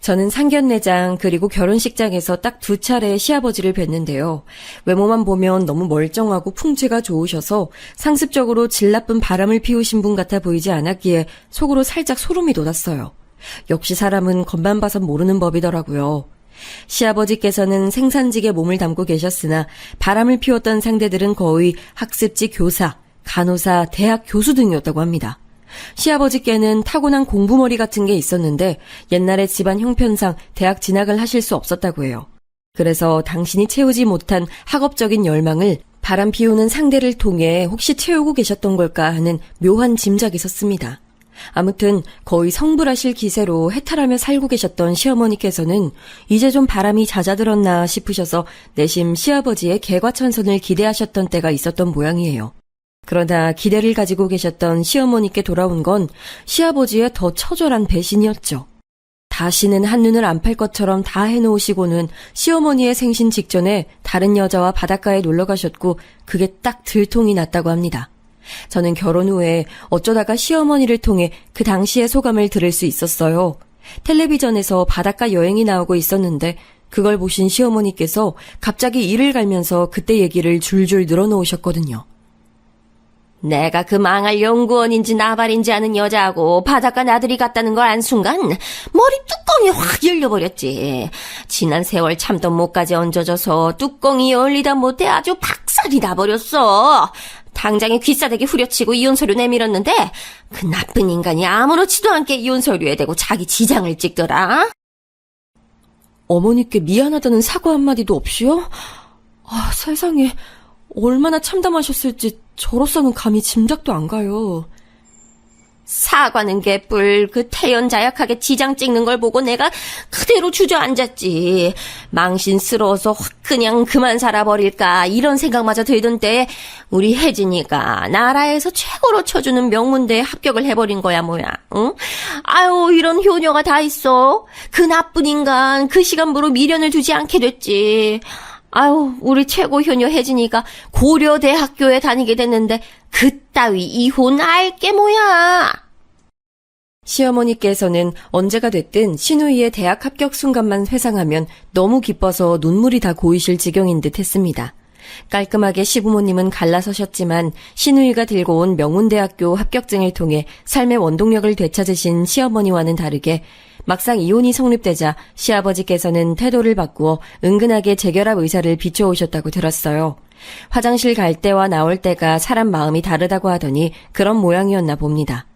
저는 상견례장 그리고 결혼식장에서 딱 2차례 시아버지를 뵀는데요. 외모만 보면 너무 멀쩡하고 풍채가 좋으셔서 상습적으로 질 나쁜 바람을 피우신 분 같아 보이지 않았기에 속으로 살짝 소름이 돋았어요. 역시 사람은 겉만 봐선 모르는 법이더라고요. 시아버지께서는 생산직에 몸을 담고 계셨으나 바람을 피웠던 상대들은 거의 학습지 교사, 간호사, 대학 교수 등이었다고 합니다. 시아버지께는 타고난 공부머리 같은 게 있었는데 옛날에 집안 형편상 대학 진학을 하실 수 없었다고 해요. 그래서 당신이 채우지 못한 학업적인 열망을 바람 피우는 상대를 통해 혹시 채우고 계셨던 걸까 하는 묘한 짐작이 섰습니다. 아무튼 거의 성불하실 기세로 해탈하며 살고 계셨던 시어머니께서는 이제 좀 바람이 잦아들었나 싶으셔서 내심 시아버지의 개과천선을 기대하셨던 때가 있었던 모양이에요. 그러나 기대를 가지고 계셨던 시어머니께 돌아온 건 시아버지의 더 처절한 배신이었죠. 다시는 한눈을 안 팔 것처럼 다 해놓으시고는 시어머니의 생신 직전에 다른 여자와 바닷가에 놀러 가셨고 그게 딱 들통이 났다고 합니다. 저는 결혼 후에 어쩌다가 시어머니를 통해 그 당시의 소감을 들을 수 있었어요. 텔레비전에서 바닷가 여행이 나오고 있었는데 그걸 보신 시어머니께서 갑자기 이를 갈면서 그때 얘기를 줄줄 늘어놓으셨거든요. 내가 그 망할 연구원인지 나발인지 아는 여자하고 바닷가 나들이 갔다는 걸 안 순간 머리 뚜껑이 확 열려버렸지. 지난 세월 참던 목까지 얹어져서 뚜껑이 열리다 못해 아주 박살이 나버렸어. 당장에 귀싸대기 후려치고 이혼서류 내밀었는데 그 나쁜 인간이 아무렇지도 않게 이혼서류에 대고 자기 지장을 찍더라. 어머니께 미안하다는 사과 한마디도 없이요? 아, 세상에 얼마나 참담하셨을지 저로서는 감히 짐작도 안 가요. 사과는 개뿔, 그 태연자약하게 지장 찍는 걸 보고 내가 그대로 주저앉았지. 망신스러워서 확 그냥 그만 살아버릴까 이런 생각마저 들던 때 우리 혜진이가 나라에서 최고로 쳐주는 명문대에 합격을 해버린 거야 뭐야. 응? 아유, 이런 효녀가 다 있어. 그 나쁜 인간 그 시간부로 미련을 두지 않게 됐지. 아유, 우리 최고 효녀 혜진이가 고려대학교에 다니게 됐는데 그따위 이혼 알게 뭐야. 시어머니께서는 언제가 됐든 신우이의 대학 합격 순간만 회상하면 너무 기뻐서 눈물이 다 고이실 지경인 듯 했습니다. 깔끔하게 시부모님은 갈라서셨지만 신우이가 들고 온 명문대학교 합격증을 통해 삶의 원동력을 되찾으신 시어머니와는 다르게 막상 이혼이 성립되자 시아버지께서는 태도를 바꾸어 은근하게 재결합 의사를 비춰오셨다고 들었어요. 화장실 갈 때와 나올 때가 사람 마음이 다르다고 하더니 그런 모양이었나 봅니다.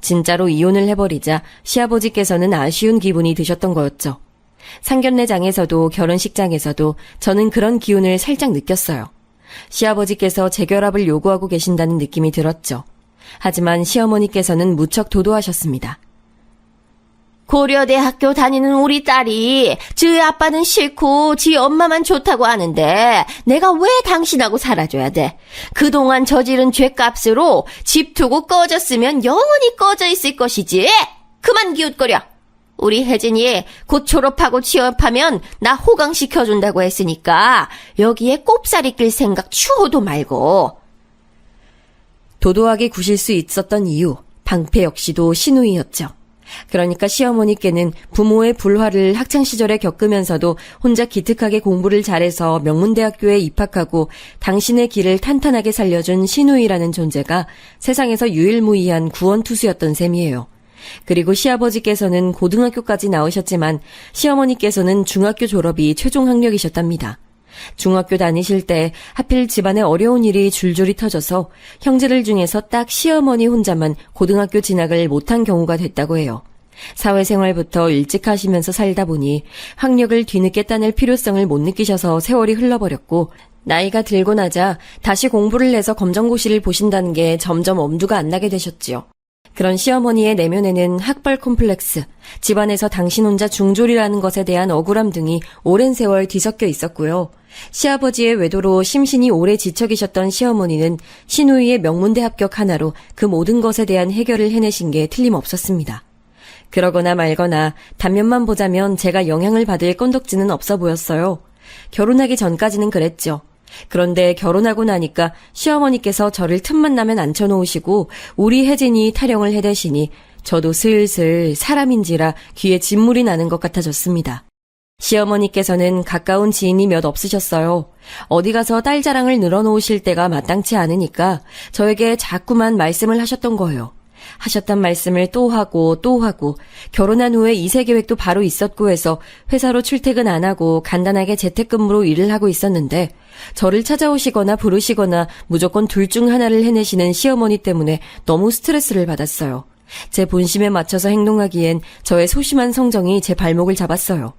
진짜로 이혼을 해버리자 시아버지께서는 아쉬운 기분이 드셨던 거였죠. 상견례장에서도 결혼식장에서도 저는 그런 기운을 살짝 느꼈어요. 시아버지께서 재결합을 요구하고 계신다는 느낌이 들었죠. 하지만 시어머니께서는 무척 도도하셨습니다. 고려대학교 다니는 우리 딸이 지 아빠는 싫고 지 엄마만 좋다고 하는데 내가 왜 당신하고 살아줘야 돼? 그동안 저지른 죄값으로 집 두고 꺼졌으면 영원히 꺼져 있을 것이지. 그만 기웃거려. 우리 혜진이 곧 졸업하고 취업하면 나 호강시켜준다고 했으니까 여기에 꼽사리 끌 생각 추호도 말고. 도도하게 구실 수 있었던 이유, 방패 역시도 신우이였죠. 그러니까 시어머니께는 부모의 불화를 학창시절에 겪으면서도 혼자 기특하게 공부를 잘해서 명문대학교에 입학하고 당신의 길을 탄탄하게 살려준 신우이라는 존재가 세상에서 유일무이한 구원투수였던 셈이에요. 그리고 시아버지께서는 고등학교까지 나오셨지만 시어머니께서는 중학교 졸업이 최종 학력이셨답니다. 중학교 다니실 때 하필 집안에 어려운 일이 줄줄이 터져서 형제들 중에서 딱 시어머니 혼자만 고등학교 진학을 못한 경우가 됐다고 해요. 사회생활부터 일찍 하시면서 살다 보니 학력을 뒤늦게 따낼 필요성을 못 느끼셔서 세월이 흘러버렸고 나이가 들고 나자 다시 공부를 해서 검정고시를 보신다는 게 점점 엄두가 안 나게 되셨지요. 그런 시어머니의 내면에는 학벌 콤플렉스, 집안에서 당신 혼자 중졸이라는 것에 대한 억울함 등이 오랜 세월 뒤섞여 있었고요. 시아버지의 외도로 심신이 오래 지쳐 계셨던 시어머니는 신우이의 명문대 합격 하나로 그 모든 것에 대한 해결을 해내신 게 틀림없었습니다. 그러거나 말거나 단면만 보자면 제가 영향을 받을 건덕지는 없어 보였어요. 결혼하기 전까지는 그랬죠. 그런데 결혼하고 나니까 시어머니께서 저를 틈만 나면 앉혀놓으시고 우리 혜진이 타령을 해대시니 저도 슬슬 사람인지라 귀에 진물이 나는 것 같아졌습니다. 시어머니께서는 가까운 지인이 몇 없으셨어요. 어디 가서 딸 자랑을 늘어놓으실 때가 마땅치 않으니까 저에게 자꾸만 말씀을 하셨던 거예요. 하셨던 말씀을 또 하고 또 하고 결혼한 후에 2세 계획도 바로 있었고 해서 회사로 출퇴근 안 하고 간단하게 재택근무로 일을 하고 있었는데 저를 찾아오시거나 부르시거나 무조건 둘 중 하나를 해내시는 시어머니 때문에 너무 스트레스를 받았어요. 제 본심에 맞춰서 행동하기엔 저의 소심한 성정이 제 발목을 잡았어요.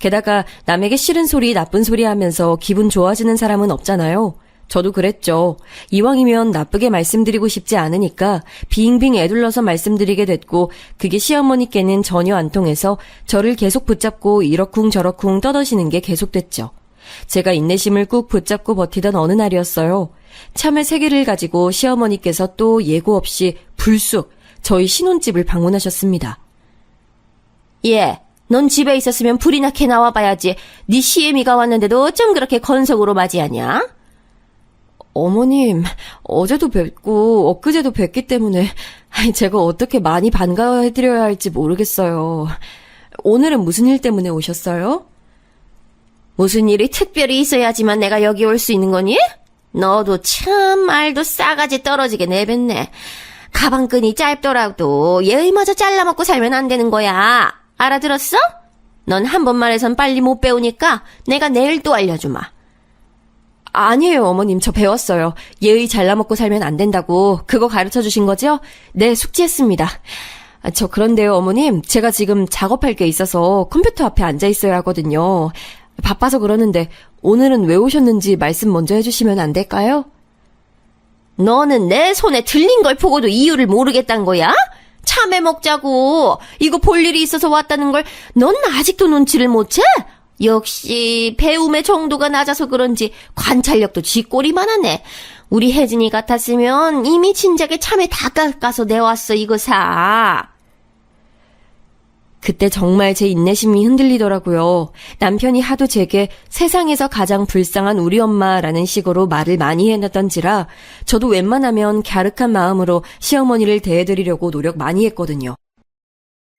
게다가 남에게 싫은 소리, 나쁜 소리 하면서 기분 좋아지는 사람은 없잖아요. 저도 그랬죠. 이왕이면 나쁘게 말씀드리고 싶지 않으니까 빙빙 애둘러서 말씀드리게 됐고 그게 시어머니께는 전혀 안 통해서 저를 계속 붙잡고 이러쿵저러쿵 떠드시는 게 계속됐죠. 제가 인내심을 꾹 붙잡고 버티던 어느 날이었어요. 참외 3개를 가지고 시어머니께서 또 예고 없이 불쑥 저희 신혼집을 방문하셨습니다. 예, 넌 집에 있었으면 불이나 캐 나와봐야지. 네 시애미가 왔는데도 어쩜 그렇게 건석으로 맞이하냐? 어머님, 어제도 뵙고 엊그제도 뵙기 때문에 제가 어떻게 많이 반가워해드려야 할지 모르겠어요. 오늘은 무슨 일 때문에 오셨어요? 무슨 일이 특별히 있어야지만 내가 여기 올 수 있는 거니? 너도 참 말도 싸가지 떨어지게 내뱉네. 가방끈이 짧더라도 얘의마저 잘라먹고 살면 안 되는 거야. 알아들었어? 넌 한 번 말해선 빨리 못 배우니까 내가 내일 또 알려주마. 아니에요, 어머님. 저 배웠어요. 예의 잘라먹고 살면 안 된다고. 그거 가르쳐 주신 거죠? 네, 숙지했습니다. 저 그런데요, 어머님. 제가 지금 작업할 게 있어서 컴퓨터 앞에 앉아 있어야 하거든요. 바빠서 그러는데 오늘은 왜 오셨는지 말씀 먼저 해주시면 안 될까요? 너는 내 손에 들린 걸 보고도 이유를 모르겠단 거야? 참외 먹자고. 이거 볼 일이 있어서 왔다는 걸 넌 아직도 눈치를 못 채? 역시 배움의 정도가 낮아서 그런지 관찰력도 쥐꼬리만 하네. 우리 혜진이 같았으면 이미 진작에 참외 다 깎아서 내왔어 이거 사. 그때 정말 제 인내심이 흔들리더라고요. 남편이 하도 제게 세상에서 가장 불쌍한 우리 엄마라는 식으로 말을 많이 해놨던지라 저도 웬만하면 갸륵한 마음으로 시어머니를 대해드리려고 노력 많이 했거든요.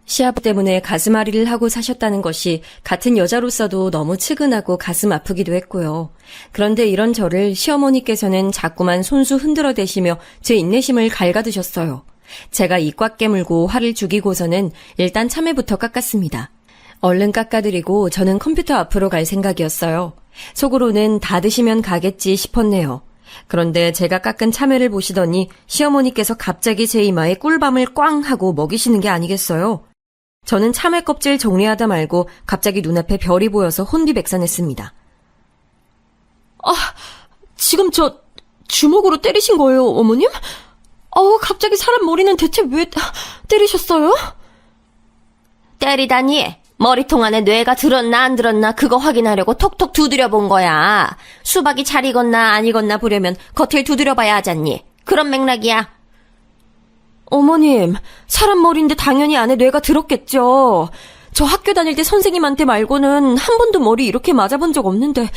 시아버지 때문에 가슴앓이를 하고 사셨다는 것이 같은 여자로서도 너무 측은하고 가슴 아프기도 했고요. 그런데 이런 저를 시어머니께서는 자꾸만 손수 흔들어 대시며 제 인내심을 갉아드셨어요. 제가 입 꽉 깨물고 화를 죽이고서는 일단 참외부터 깎았습니다. 얼른 깎아드리고 저는 컴퓨터 앞으로 갈 생각이었어요. 속으로는 다 드시면 가겠지 싶었네요. 그런데 제가 깎은 참외를 보시더니 시어머니께서 갑자기 제 이마에 꿀밤을 꽝 하고 먹이시는 게 아니겠어요. 저는 참외 껍질 정리하다 말고 갑자기 눈앞에 별이 보여서 혼비백산했습니다. 아, 지금 저 주먹으로 때리신 거예요, 어머님? 갑자기 사람 머리는 대체 왜 때리셨어요? 때리다니 머리통 안에 뇌가 들었나 안 들었나 그거 확인하려고 톡톡 두드려 본 거야. 수박이 잘 익었나 안 익었나 보려면 겉을 두드려 봐야 하잖니. 그런 맥락이야. 어머님, 사람 머리인데 당연히 안에 뇌가 들었겠죠. 저 학교 다닐 때 선생님한테 말고는 한 번도 머리 이렇게 맞아본 적 없는데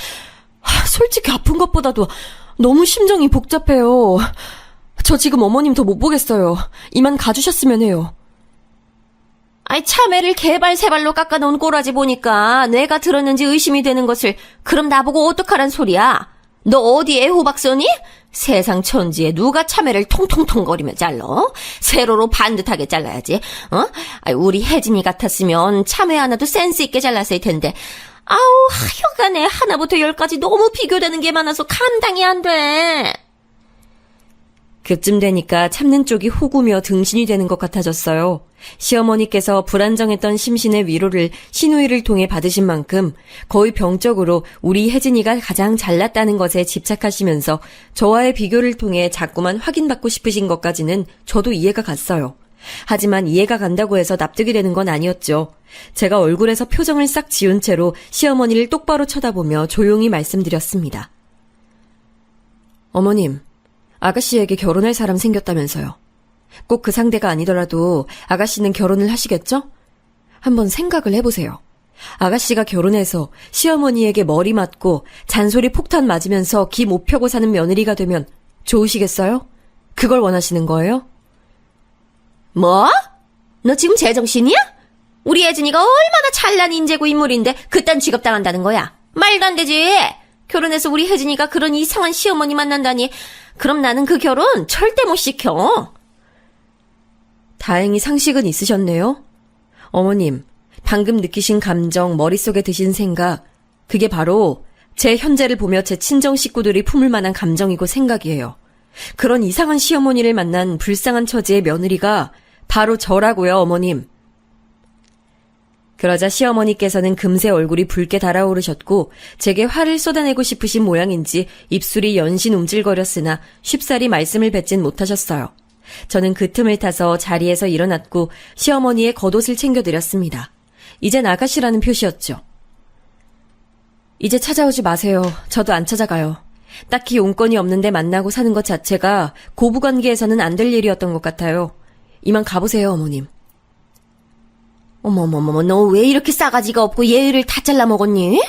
솔직히 아픈 것보다도 너무 심정이 복잡해요. 저 지금 어머님 더 못 보겠어요. 이만 가주셨으면 해요. 아이, 참외를 개발세발로 깎아놓은 꼬라지 보니까 뇌가 들었는지 의심이 되는 것을 그럼 나보고 어떡하란 소리야? 너 어디 애호박 써니? 세상 천지에 누가 참외를 통통통거리며 잘라? 세로로 반듯하게 잘라야지. 아이, 우리 혜진이 같았으면 참외 하나도 센스 있게 잘랐을 텐데. 아우, 하여간에 하나부터 10까지 너무 비교되는 게 많아서 감당이 안 돼. 그쯤 되니까 참는 쪽이 호구며 등신이 되는 것 같아졌어요. 시어머니께서 불안정했던 심신의 위로를 시누이를 통해 받으신 만큼 거의 병적으로 우리 혜진이가 가장 잘났다는 것에 집착하시면서 저와의 비교를 통해 자꾸만 확인받고 싶으신 것까지는 저도 이해가 갔어요. 하지만 이해가 간다고 해서 납득이 되는 건 아니었죠. 제가 얼굴에서 표정을 싹 지운 채로 시어머니를 똑바로 쳐다보며 조용히 말씀드렸습니다. 어머님, 아가씨에게 결혼할 사람 생겼다면서요. 꼭 그 상대가 아니더라도 아가씨는 결혼을 하시겠죠? 한번 생각을 해보세요. 아가씨가 결혼해서 시어머니에게 머리 맞고 잔소리 폭탄 맞으면서 기 못 펴고 사는 며느리가 되면 좋으시겠어요? 그걸 원하시는 거예요? 뭐? 너 지금 제정신이야? 우리 혜진이가 얼마나 찬란 인재고 인물인데 그딴 취급당한다는 거야. 말도 안 되지. 결혼해서 우리 혜진이가 그런 이상한 시어머니 만난다니. 그럼 나는 그 결혼 절대 못 시켜. 다행히 상식은 있으셨네요. 어머님, 방금 느끼신 감정, 머릿속에 드신 생각, 그게 바로 제 현재를 보며 제 친정 식구들이 품을 만한 감정이고 생각이에요. 그런 이상한 시어머니를 만난 불쌍한 처지의 며느리가 바로 저라고요, 어머님. 그러자 시어머니께서는 금세 얼굴이 붉게 달아오르셨고 제게 화를 쏟아내고 싶으신 모양인지 입술이 연신 움찔거렸으나 쉽사리 말씀을 뱉진 못하셨어요. 저는 그 틈을 타서 자리에서 일어났고 시어머니의 겉옷을 챙겨드렸습니다. 이젠 아가씨라는 표시였죠. 이제 찾아오지 마세요. 저도 안 찾아가요. 딱히 용건이 없는데 만나고 사는 것 자체가 고부관계에서는 안 될 일이었던 것 같아요. 이만 가보세요, 어머님. 어머머머머, 너 왜 이렇게 싸가지가 없고 예의를 다 잘라 먹었니?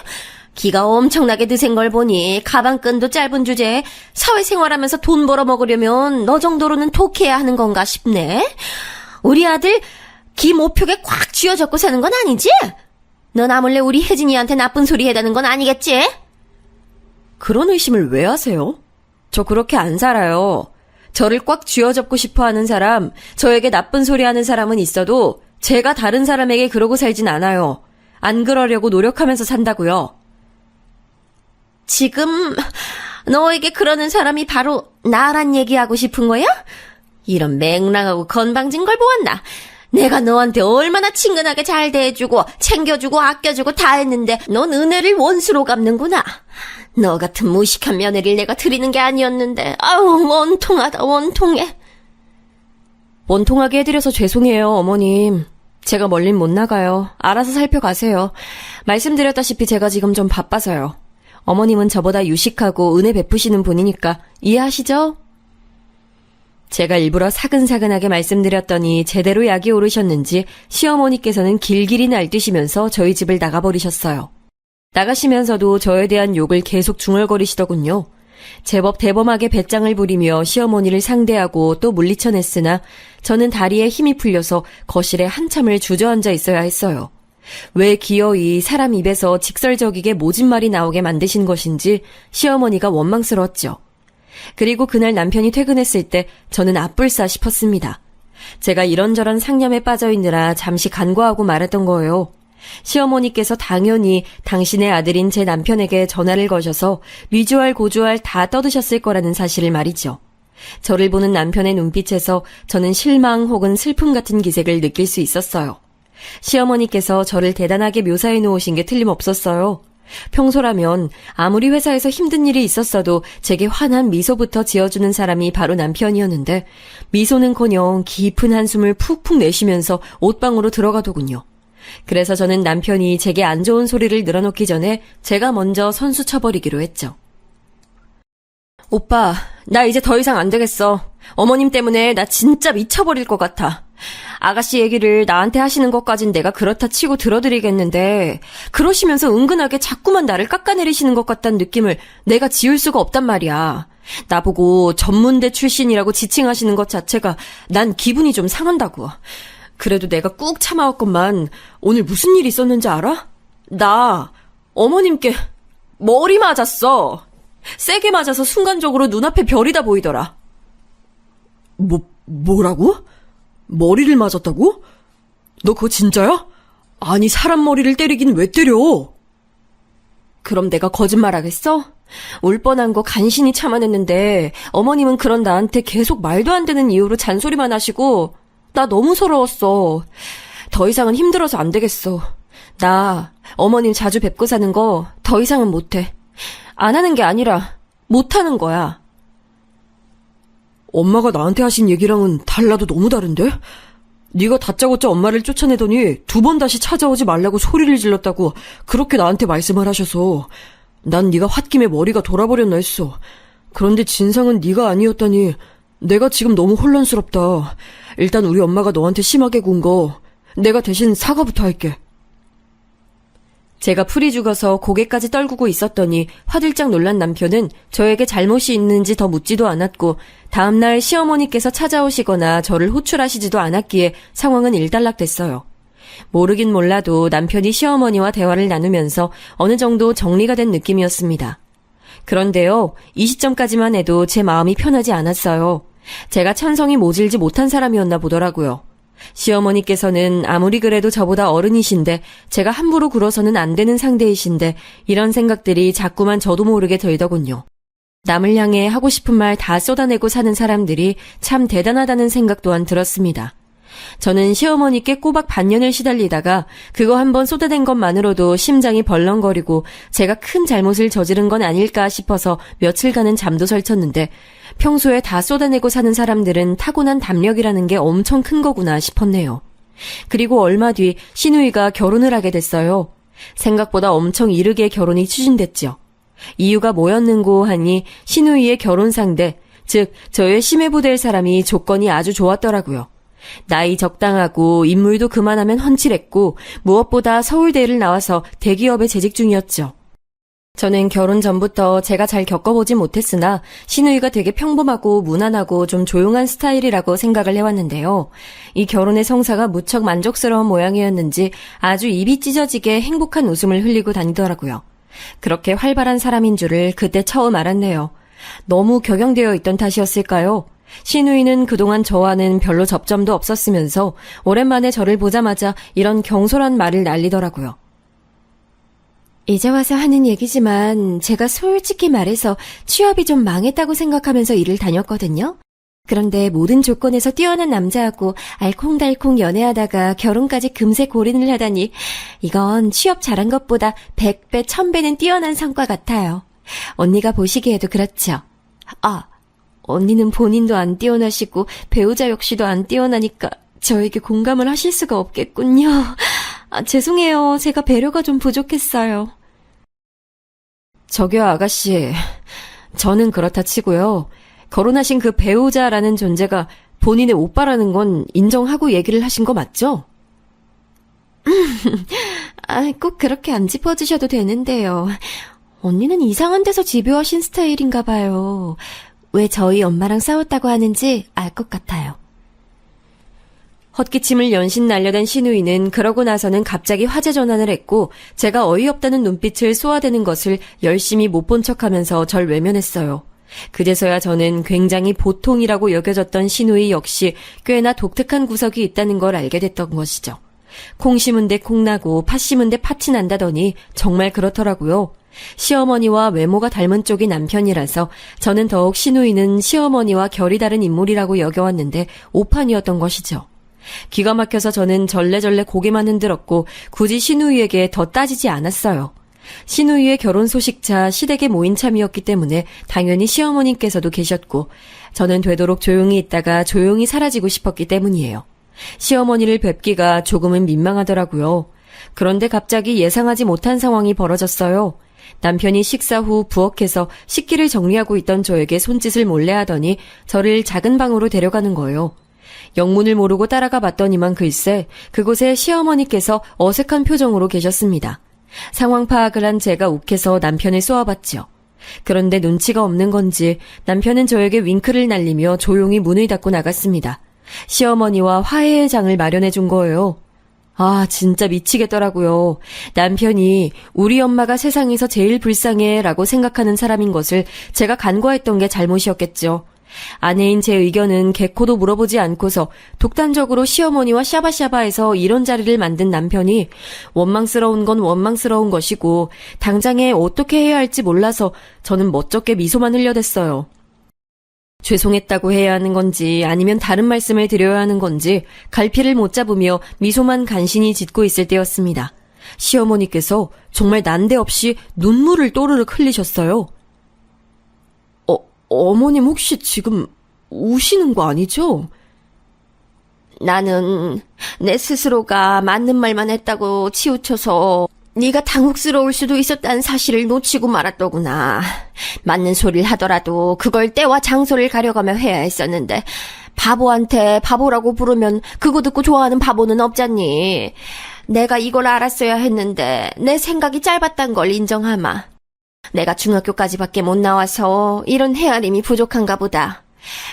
기가 엄청나게 드센 걸 보니 가방끈도 짧은 주제에 사회생활하면서 돈 벌어 먹으려면 너 정도로는 독해야 하는 건가 싶네. 우리 아들 기 모표게 꽉 쥐어잡고 사는 건 아니지? 너 나 몰래 우리 혜진이한테 나쁜 소리 해다는 건 아니겠지? 그런 의심을 왜 하세요? 저 그렇게 안 살아요. 저를 꽉 쥐어잡고 싶어 하는 사람, 저에게 나쁜 소리 하는 사람은 있어도 제가 다른 사람에게 그러고 살진 않아요. 안 그러려고 노력하면서 산다고요. 지금 너에게 그러는 사람이 바로 나란 얘기하고 싶은 거야? 이런 맹랑하고 건방진 걸 보았나? 내가 너한테 얼마나 친근하게 잘 대해주고 챙겨주고 아껴주고 다 했는데 넌 은혜를 원수로 갚는구나. 너 같은 무식한 며느리를 내가 드리는 게 아니었는데 아우 원통하다 원통해. 원통하게 해드려서 죄송해요, 어머님. 제가 멀린 못 나가요. 알아서 살펴가세요. 말씀드렸다시피 제가 지금 좀 바빠서요. 어머님은 저보다 유식하고 은혜 베푸시는 분이니까 이해하시죠? 제가 일부러 사근사근하게 말씀드렸더니 제대로 약이 오르셨는지 시어머니께서는 길길이 날뛰시면서 저희 집을 나가버리셨어요. 나가시면서도 저에 대한 욕을 계속 중얼거리시더군요. 제법 대범하게 배짱을 부리며 시어머니를 상대하고 또 물리쳐냈으나 저는 다리에 힘이 풀려서 거실에 한참을 주저앉아 있어야 했어요. 왜 기어이 사람 입에서 직설적이게 모진 말이 나오게 만드신 것인지 시어머니가 원망스러웠죠. 그리고 그날 남편이 퇴근했을 때 저는 앞불싸 싶었습니다. 제가 이런저런 상념에 빠져있느라 잠시 간과하고 말했던 거예요. 시어머니께서 당연히 당신의 아들인 제 남편에게 전화를 거셔서 위조할 고조할 다 떠드셨을 거라는 사실을 말이죠. 저를 보는 남편의 눈빛에서 저는 실망 혹은 슬픔 같은 기색을 느낄 수 있었어요. 시어머니께서 저를 대단하게 묘사해 놓으신 게 틀림없었어요. 평소라면 아무리 회사에서 힘든 일이 있었어도 제게 환한 미소부터 지어주는 사람이 바로 남편이었는데 미소는커녕 깊은 한숨을 푹푹 내쉬면서 옷방으로 들어가더군요. 그래서 저는 남편이 제게 안 좋은 소리를 늘어놓기 전에 제가 먼저 선수 쳐버리기로 했죠. 오빠, 나 이제 더 이상 안 되겠어. 어머님 때문에 나 진짜 미쳐버릴 것 같아. 아가씨 얘기를 나한테 하시는 것까진 내가 그렇다 치고 들어드리겠는데 그러시면서 은근하게 자꾸만 나를 깎아내리시는 것 같다는 느낌을 내가 지울 수가 없단 말이야. 나보고 전문대 출신이라고 지칭하시는 것 자체가 난 기분이 좀 상한다고. 그래도 내가 꾹 참아왔건만 오늘 무슨 일이 있었는지 알아? 나 어머님께 머리 맞았어. 세게 맞아서 순간적으로 눈앞에 별이 다 보이더라. 뭐라고? 머리를 맞았다고? 너 그거 진짜야? 아니 사람 머리를 때리긴 왜 때려? 그럼 내가 거짓말하겠어? 울 뻔한 거 간신히 참아냈는데 어머님은 그런 나한테 계속 말도 안 되는 이유로 잔소리만 하시고 나 너무 서러웠어. 더 이상은 힘들어서 안 되겠어. 나 어머님 자주 뵙고 사는 거 더 이상은 못해. 안 하는 게 아니라 못하는 거야. 엄마가 나한테 하신 얘기랑은 달라도 너무 다른데? 네가 다짜고짜 엄마를 쫓아내더니 2번 다시 찾아오지 말라고 소리를 질렀다고 그렇게 나한테 말씀을 하셔서 난 네가 홧김에 머리가 돌아버렸나 했어. 그런데 진상은 네가 아니었다니 내가 지금 너무 혼란스럽다. 일단 우리 엄마가 너한테 심하게 군 거 내가 대신 사과부터 할게. 제가 풀이 죽어서 고개까지 떨구고 있었더니 화들짝 놀란 남편은 저에게 잘못이 있는지 더 묻지도 않았고 다음날 시어머니께서 찾아오시거나 저를 호출하시지도 않았기에 상황은 일단락됐어요. 모르긴 몰라도 남편이 시어머니와 대화를 나누면서 어느 정도 정리가 된 느낌이었습니다. 그런데요, 이 시점까지만 해도 제 마음이 편하지 않았어요. 제가 천성이 모질지 못한 사람이었나 보더라고요. 시어머니께서는 아무리 그래도 저보다 어른이신데 제가 함부로 굴어서는 안 되는 상대이신데 이런 생각들이 자꾸만 저도 모르게 들더군요. 남을 향해 하고 싶은 말 다 쏟아내고 사는 사람들이 참 대단하다는 생각 또한 들었습니다. 저는 시어머니께 꼬박 반년을 시달리다가 그거 한번 쏟아낸 것만으로도 심장이 벌렁거리고 제가 큰 잘못을 저지른 건 아닐까 싶어서 며칠간은 잠도 설쳤는데 평소에 다 쏟아내고 사는 사람들은 타고난 담력이라는 게 엄청 큰 거구나 싶었네요. 그리고 얼마 뒤 시누이가 결혼을 하게 됐어요. 생각보다 엄청 이르게 결혼이 추진됐죠. 이유가 뭐였는고 하니 시누이의 결혼 상대, 즉 저의 시매부 될 사람이 조건이 아주 좋았더라고요. 나이 적당하고 인물도 그만하면 훤칠했고 무엇보다 서울대를 나와서 대기업에 재직 중이었죠. 저는 결혼 전부터 제가 잘 겪어보지 못했으나 시누이가 되게 평범하고 무난하고 좀 조용한 스타일이라고 생각을 해왔는데요. 이 결혼의 성사가 무척 만족스러운 모양이었는지 아주 입이 찢어지게 행복한 웃음을 흘리고 다니더라고요. 그렇게 활발한 사람인 줄을 그때 처음 알았네요. 너무 격양되어 있던 탓이었을까요? 시누이는 그동안 저와는 별로 접점도 없었으면서 오랜만에 저를 보자마자 이런 경솔한 말을 날리더라고요. 이제 와서 하는 얘기지만 제가 솔직히 말해서 취업이 좀 망했다고 생각하면서 일을 다녔거든요. 그런데 모든 조건에서 뛰어난 남자하고 알콩달콩 연애하다가 결혼까지 금세 골인을 하다니 이건 취업 잘한 것보다 100배, 1000배는 뛰어난 성과 같아요. 언니가 보시기에도 그렇죠. 아, 언니는 본인도 안 뛰어나시고 배우자 역시도 안 뛰어나니까 저에게 공감을 하실 수가 없겠군요. 죄송해요. 제가 배려가 좀 부족했어요. 저기요, 아가씨. 저는 그렇다 치고요. 결혼하신 그 배우자라는 존재가 본인의 오빠라는 건 인정하고 얘기를 하신 거 맞죠? 꼭 그렇게 안 짚어주셔도 되는데요. 언니는 이상한 데서 집요하신 스타일인가 봐요. 왜 저희 엄마랑 싸웠다고 하는지 알 것 같아요. 헛기침을 연신 날려댄 시누이는 그러고 나서는 갑자기 화제 전환을 했고 제가 어이없다는 눈빛을 쏘아대는 것을 열심히 못 본 척하면서 절 외면했어요. 그제서야 저는 굉장히 보통이라고 여겨졌던 시누이 역시 꽤나 독특한 구석이 있다는 걸 알게 됐던 것이죠. 콩 심은 데 콩 나고 팥 심은 데 팥이 난다더니 정말 그렇더라고요. 시어머니와 외모가 닮은 쪽이 남편이라서 저는 더욱 시누이는 시어머니와 결이 다른 인물이라고 여겨왔는데 오판이었던 것이죠. 기가 막혀서 저는 절레절레 고개만 흔들었고 굳이 시누이에게 더 따지지 않았어요. 시누이의 결혼 소식차 시댁에 모인 참이었기 때문에 당연히 시어머님께서도 계셨고 저는 되도록 조용히 있다가 조용히 사라지고 싶었기 때문이에요. 시어머니를 뵙기가 조금은 민망하더라고요. 그런데 갑자기 예상하지 못한 상황이 벌어졌어요. 남편이 식사 후 부엌에서 식기를 정리하고 있던 저에게 손짓을 몰래 하더니 저를 작은 방으로 데려가는 거예요. 영문을 모르고 따라가 봤더니만 글쎄 그곳에 시어머니께서 어색한 표정으로 계셨습니다. 상황 파악을 한 제가 욱해서 남편을 쏘아봤죠. 그런데 눈치가 없는 건지 남편은 저에게 윙크를 날리며 조용히 문을 닫고 나갔습니다. 시어머니와 화해의 장을 마련해 준 거예요. 아, 진짜 미치겠더라고요. 남편이 우리 엄마가 세상에서 제일 불쌍해 라고 생각하는 사람인 것을 제가 간과했던 게 잘못이었겠죠. 아내인 제 의견은 개코도 물어보지 않고서 독단적으로 시어머니와 샤바샤바해서 이런 자리를 만든 남편이 원망스러운 건 원망스러운 것이고 당장에 어떻게 해야 할지 몰라서 저는 멋쩍게 미소만 흘려댔어요. 죄송했다고 해야 하는 건지 아니면 다른 말씀을 드려야 하는 건지 갈피를 못 잡으며 미소만 간신히 짓고 있을 때였습니다. 시어머니께서 정말 난데없이 눈물을 또르륵 흘리셨어요. 어머님 혹시 지금 우시는 거 아니죠? 나는 내 스스로가 맞는 말만 했다고 치우쳐서 네가 당혹스러울 수도 있었다는 사실을 놓치고 말았더구나. 맞는 소리를 하더라도 그걸 때와 장소를 가려가며 해야 했었는데 바보한테 바보라고 부르면 그거 듣고 좋아하는 바보는 없잖니. 내가 이걸 알았어야 했는데 내 생각이 짧았단 걸 인정하마. 내가 중학교까지밖에 못 나와서 이런 헤아림이 부족한가 보다.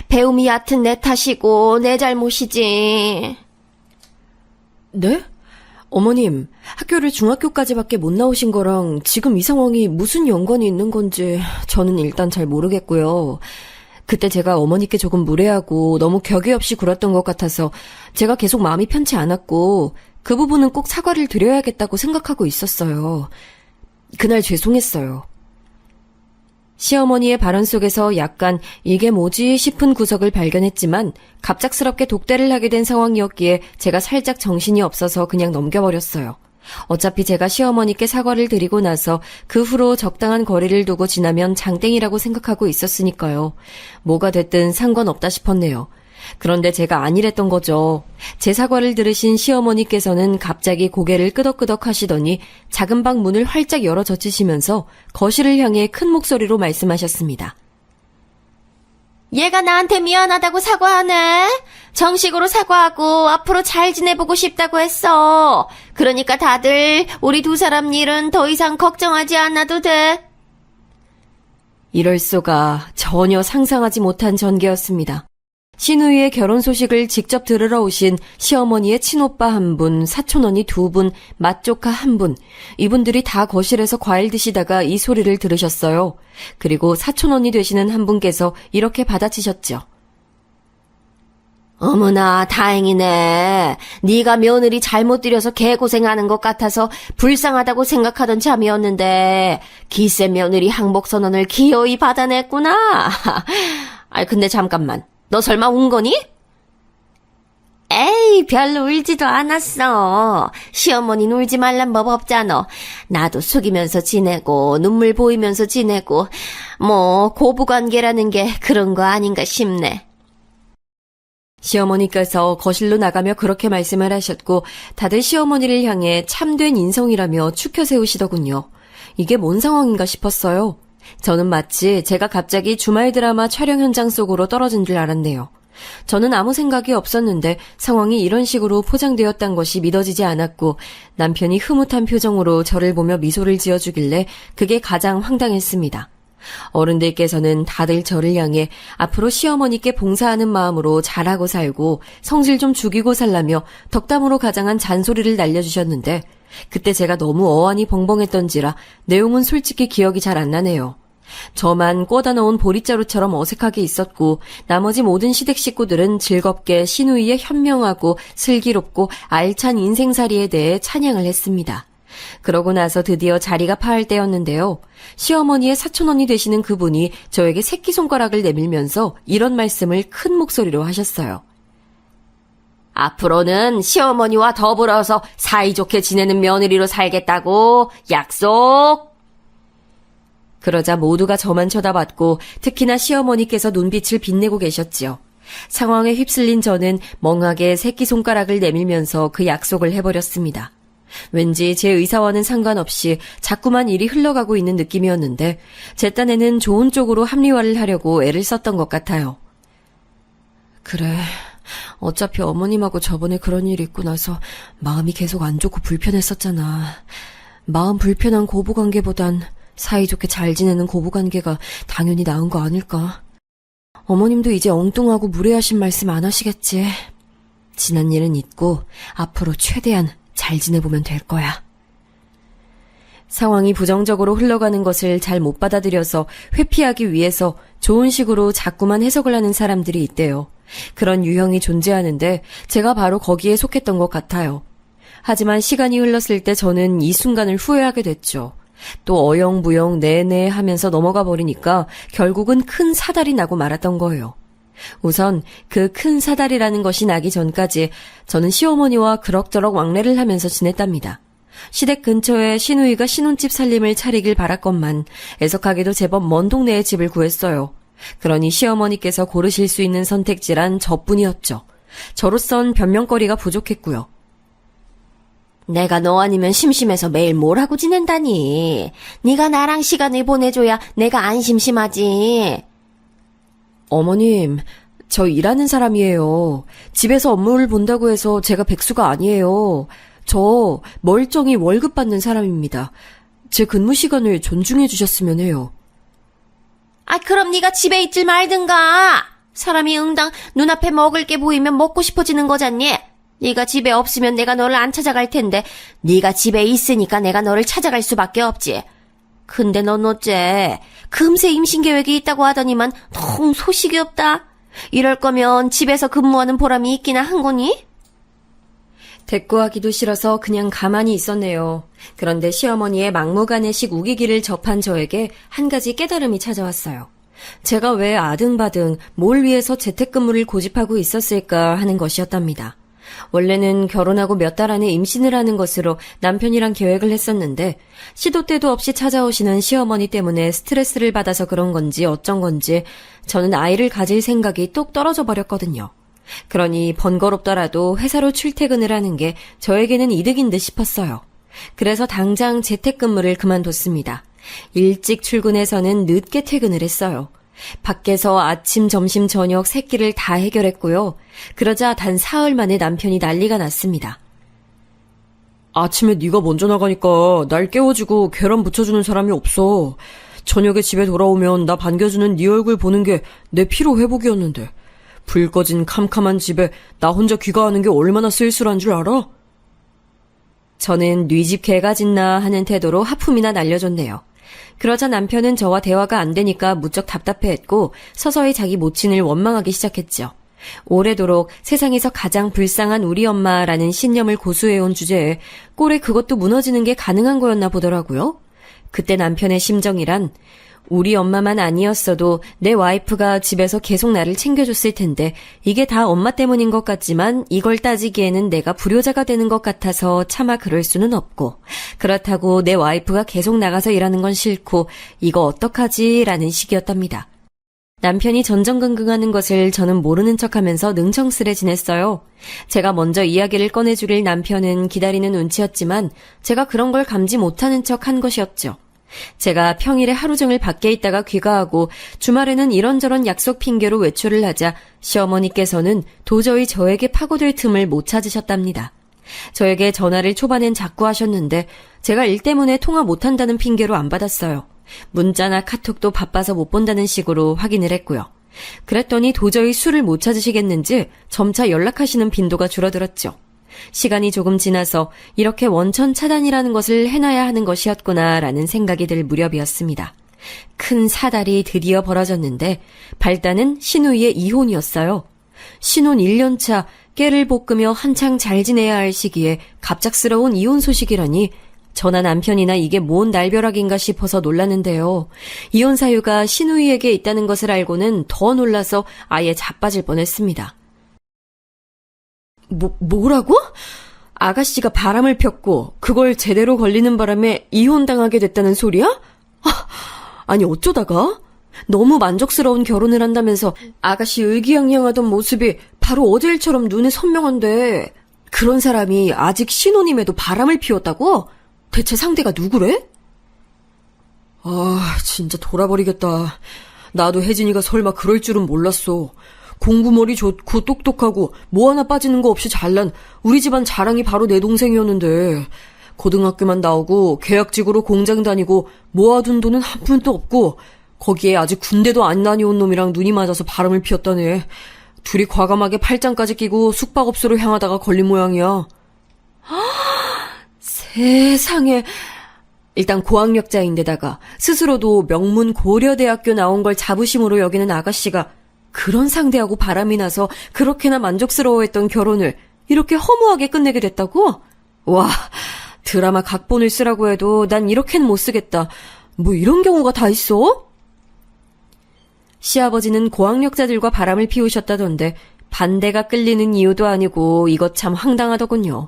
배움이 얕은 내 탓이고 내 잘못이지. 네? 어머님, 학교를 중학교까지밖에 못 나오신 거랑 지금 이 상황이 무슨 연관이 있는 건지 저는 일단 잘 모르겠고요. 그때 제가 어머니께 조금 무례하고 너무 격의 없이 굴었던 것 같아서 제가 계속 마음이 편치 않았고 그 부분은 꼭 사과를 드려야겠다고 생각하고 있었어요. 그날 죄송했어요. 시어머니의 발언 속에서 약간 이게 뭐지 싶은 구석을 발견했지만 갑작스럽게 독대를 하게 된 상황이었기에 제가 살짝 정신이 없어서 그냥 넘겨버렸어요. 어차피 제가 시어머니께 사과를 드리고 나서 그 후로 적당한 거리를 두고 지나면 장땡이라고 생각하고 있었으니까요. 뭐가 됐든 상관없다 싶었네요. 그런데 제가 아니랬던 거죠. 제 사과를 들으신 시어머니께서는 갑자기 고개를 끄덕끄덕 하시더니 작은 방 문을 활짝 열어 젖히시면서 거실을 향해 큰 목소리로 말씀하셨습니다. 얘가 나한테 미안하다고 사과하네. 정식으로 사과하고 앞으로 잘 지내보고 싶다고 했어. 그러니까 다들 우리 두 사람 일은 더 이상 걱정하지 않아도 돼. 이럴 수가 전혀 상상하지 못한 전개였습니다. 시누이의 결혼 소식을 직접 들으러 오신 시어머니의 친오빠 한 분, 사촌언니 두 분, 맏조카 한 분, 이분들이 다 거실에서 과일 드시다가 이 소리를 들으셨어요. 그리고 사촌언니 되시는 한 분께서 이렇게 받아치셨죠. 어머나 다행이네. 네가 며느리 잘못 들여서 개고생하는 것 같아서 불쌍하다고 생각하던 참이었는데 기세 며느리 항복선언을 기어이 받아냈구나. 아이 근데 잠깐만. 너 설마 운 거니? 에이, 별로 울지도 않았어. 시어머니는 울지 말란 법 없잖아. 나도 숙이면서 지내고 눈물 보이면서 지내고 뭐 고부관계라는 게 그런 거 아닌가 싶네. 시어머니께서 거실로 나가며 그렇게 말씀을 하셨고 다들 시어머니를 향해 참된 인성이라며 추켜 세우시더군요. 이게 뭔 상황인가 싶었어요. 저는 마치 제가 갑자기 주말 드라마 촬영 현장 속으로 떨어진 줄 알았네요. 저는 아무 생각이 없었는데 상황이 이런 식으로 포장되었단 것이 믿어지지 않았고 남편이 흐뭇한 표정으로 저를 보며 미소를 지어주길래 그게 가장 황당했습니다. 어른들께서는 다들 저를 향해 앞으로 시어머니께 봉사하는 마음으로 잘하고 살고 성질 좀 죽이고 살라며 덕담으로 가장한 잔소리를 날려주셨는데 그때 제가 너무 어안이 벙벙했던지라 내용은 솔직히 기억이 잘 안 나네요. 저만 꽂아 넣은 보릿자루처럼 어색하게 있었고 나머지 모든 시댁 식구들은 즐겁게 시누이의 현명하고 슬기롭고 알찬 인생살이에 대해 찬양을 했습니다. 그러고 나서 드디어 자리가 파할 때였는데요. 시어머니의 사촌언니 되시는 그분이 저에게 새끼손가락을 내밀면서 이런 말씀을 큰 목소리로 하셨어요. 앞으로는 시어머니와 더불어서 사이좋게 지내는 며느리로 살겠다고 약속! 그러자 모두가 저만 쳐다봤고 특히나 시어머니께서 눈빛을 빛내고 계셨지요. 상황에 휩쓸린 저는 멍하게 새끼손가락을 내밀면서 그 약속을 해버렸습니다. 왠지 제 의사와는 상관없이 자꾸만 일이 흘러가고 있는 느낌이었는데 제 딴에는 좋은 쪽으로 합리화를 하려고 애를 썼던 것 같아요. 그래, 어차피 어머님하고 저번에 그런 일이 있고 나서 마음이 계속 안 좋고 불편했었잖아. 마음 불편한 고부관계보단 사이좋게 잘 지내는 고부관계가 당연히 나은 거 아닐까. 어머님도 이제 엉뚱하고 무례하신 말씀 안 하시겠지. 지난 일은 잊고 앞으로 최대한 잘 지내보면 될 거야. 상황이 부정적으로 흘러가는 것을 잘 못 받아들여서 회피하기 위해서 좋은 식으로 자꾸만 해석을 하는 사람들이 있대요. 그런 유형이 존재하는데 제가 바로 거기에 속했던 것 같아요. 하지만 시간이 흘렀을 때 저는 이 순간을 후회하게 됐죠. 또 어영부영 네네 하면서 넘어가 버리니까 결국은 큰 사달이 나고 말았던 거예요. 우선 그 큰 사달이라는 것이 나기 전까지 저는 시어머니와 그럭저럭 왕래를 하면서 지냈답니다. 시댁 근처에 시누이가 신혼집 살림을 차리길 바랐건만 애석하게도 제법 먼 동네에 집을 구했어요. 그러니 시어머니께서 고르실 수 있는 선택지란 저뿐이었죠. 저로선 변명거리가 부족했고요. 내가 너 아니면 심심해서 매일 뭘 하고 지낸다니. 네가 나랑 시간을 보내줘야 내가 안 심심하지. 어머님, 저 일하는 사람이에요. 집에서 업무를 본다고 해서 제가 백수가 아니에요. 저 멀쩡히 월급 받는 사람입니다. 제 근무 시간을 존중해 주셨으면 해요. 아, 그럼 네가 집에 있질 말든가. 사람이 응당 눈앞에 먹을 게 보이면 먹고 싶어지는 거잖니. 네가 집에 없으면 내가 너를 안 찾아갈 텐데 네가 집에 있으니까 내가 너를 찾아갈 수밖에 없지. 근데 넌 어째 금세 임신 계획이 있다고 하더니만 통 소식이 없다. 이럴 거면 집에서 근무하는 보람이 있기나 한 거니? 대꾸하기도 싫어서 그냥 가만히 있었네요. 그런데 시어머니의 막무가내식 우기기를 접한 저에게 한 가지 깨달음이 찾아왔어요. 제가 왜 아등바등 뭘 위해서 재택근무를 고집하고 있었을까 하는 것이었답니다. 원래는 결혼하고 몇 달 안에 임신을 하는 것으로 남편이랑 계획을 했었는데 시도 때도 없이 찾아오시는 시어머니 때문에 스트레스를 받아서 그런 건지 어쩐 건지 저는 아이를 가질 생각이 뚝 떨어져 버렸거든요. 그러니 번거롭더라도 회사로 출퇴근을 하는 게 저에게는 이득인 듯 싶었어요. 그래서 당장 재택근무를 그만뒀습니다. 일찍 출근해서는 늦게 퇴근을 했어요. 밖에서 아침, 점심, 저녁 세 끼를 다 해결했고요. 그러자 단 사흘 만에 남편이 난리가 났습니다. 아침에 네가 먼저 나가니까 날 깨워주고 계란 부쳐주는 사람이 없어. 저녁에 집에 돌아오면 나 반겨주는 네 얼굴 보는 게 내 피로 회복이었는데 불 꺼진 캄캄한 집에 나 혼자 귀가하는 게 얼마나 쓸쓸한 줄 알아? 저는 네 집 개가 짖나 하는 태도로 하품이나 날려줬네요. 그러자 남편은 저와 대화가 안 되니까 무척 답답해했고 서서히 자기 모친을 원망하기 시작했죠. 오래도록 세상에서 가장 불쌍한 우리 엄마라는 신념을 고수해온 주제에 꼴에 그것도 무너지는 게 가능한 거였나 보더라고요. 그때 남편의 심정이란 우리 엄마만 아니었어도 내 와이프가 집에서 계속 나를 챙겨줬을 텐데 이게 다 엄마 때문인 것 같지만 이걸 따지기에는 내가 불효자가 되는 것 같아서 차마 그럴 수는 없고 그렇다고 내 와이프가 계속 나가서 일하는 건 싫고 이거 어떡하지? 라는 식이었답니다. 남편이 전전긍긍하는 것을 저는 모르는 척하면서 능청스레 지냈어요. 제가 먼저 이야기를 꺼내주길 남편은 기다리는 눈치였지만 제가 그런 걸 감지 못하는 척 한 것이었죠. 제가 평일에 하루 종일 밖에 있다가 귀가하고 주말에는 이런저런 약속 핑계로 외출을 하자 시어머니께서는 도저히 저에게 파고들 틈을 못 찾으셨답니다. 저에게 전화를 초반엔 자꾸 하셨는데 제가 일 때문에 통화 못한다는 핑계로 안 받았어요. 문자나 카톡도 바빠서 못 본다는 식으로 확인을 했고요. 그랬더니 도저히 수를 못 찾으시겠는지 점차 연락하시는 빈도가 줄어들었죠. 시간이 조금 지나서 이렇게 원천 차단이라는 것을 해놔야 하는 것이었구나라는 생각이 들 무렵이었습니다. 큰 사달이 드디어 벌어졌는데 발단은 신우이의 이혼이었어요. 신혼 1년차 깨를 볶으며 한창 잘 지내야 할 시기에 갑작스러운 이혼 소식이라니 저나 남편이나 이게 뭔 날벼락인가 싶어서 놀랐는데요. 이혼 사유가 신우이에게 있다는 것을 알고는 더 놀라서 아예 자빠질 뻔했습니다. 뭐라고? 아가씨가 바람을 폈고 그걸 제대로 걸리는 바람에 이혼당하게 됐다는 소리야? 아니 어쩌다가? 너무 만족스러운 결혼을 한다면서 아가씨 의기양양하던 모습이 바로 어제 일처럼 눈에 선명한데 그런 사람이 아직 신혼임에도 바람을 피웠다고? 대체 상대가 누구래? 아, 진짜 돌아버리겠다. 나도 혜진이가 설마 그럴 줄은 몰랐어. 공부머리 좋고 똑똑하고 뭐 하나 빠지는 거 없이 잘난 우리 집안 자랑이 바로 내 동생이었는데 고등학교만 나오고 계약직으로 공장 다니고 모아둔 돈은 한 푼도 없고 거기에 아직 군대도 안 다녀온 놈이랑 눈이 맞아서 바람을 피웠다네. 둘이 과감하게 팔짱까지 끼고 숙박업소로 향하다가 걸린 모양이야. 세상에. 일단 고학력자인데다가 스스로도 명문 고려대학교 나온 걸 자부심으로 여기는 아가씨가 그런 상대하고 바람이 나서 그렇게나 만족스러워했던 결혼을 이렇게 허무하게 끝내게 됐다고? 와, 드라마 각본을 쓰라고 해도 난 이렇게는 못 쓰겠다. 뭐 이런 경우가 다 있어? 시아버지는 고학력자들과 바람을 피우셨다던데 반대가 끌리는 이유도 아니고 이것 참 황당하더군요.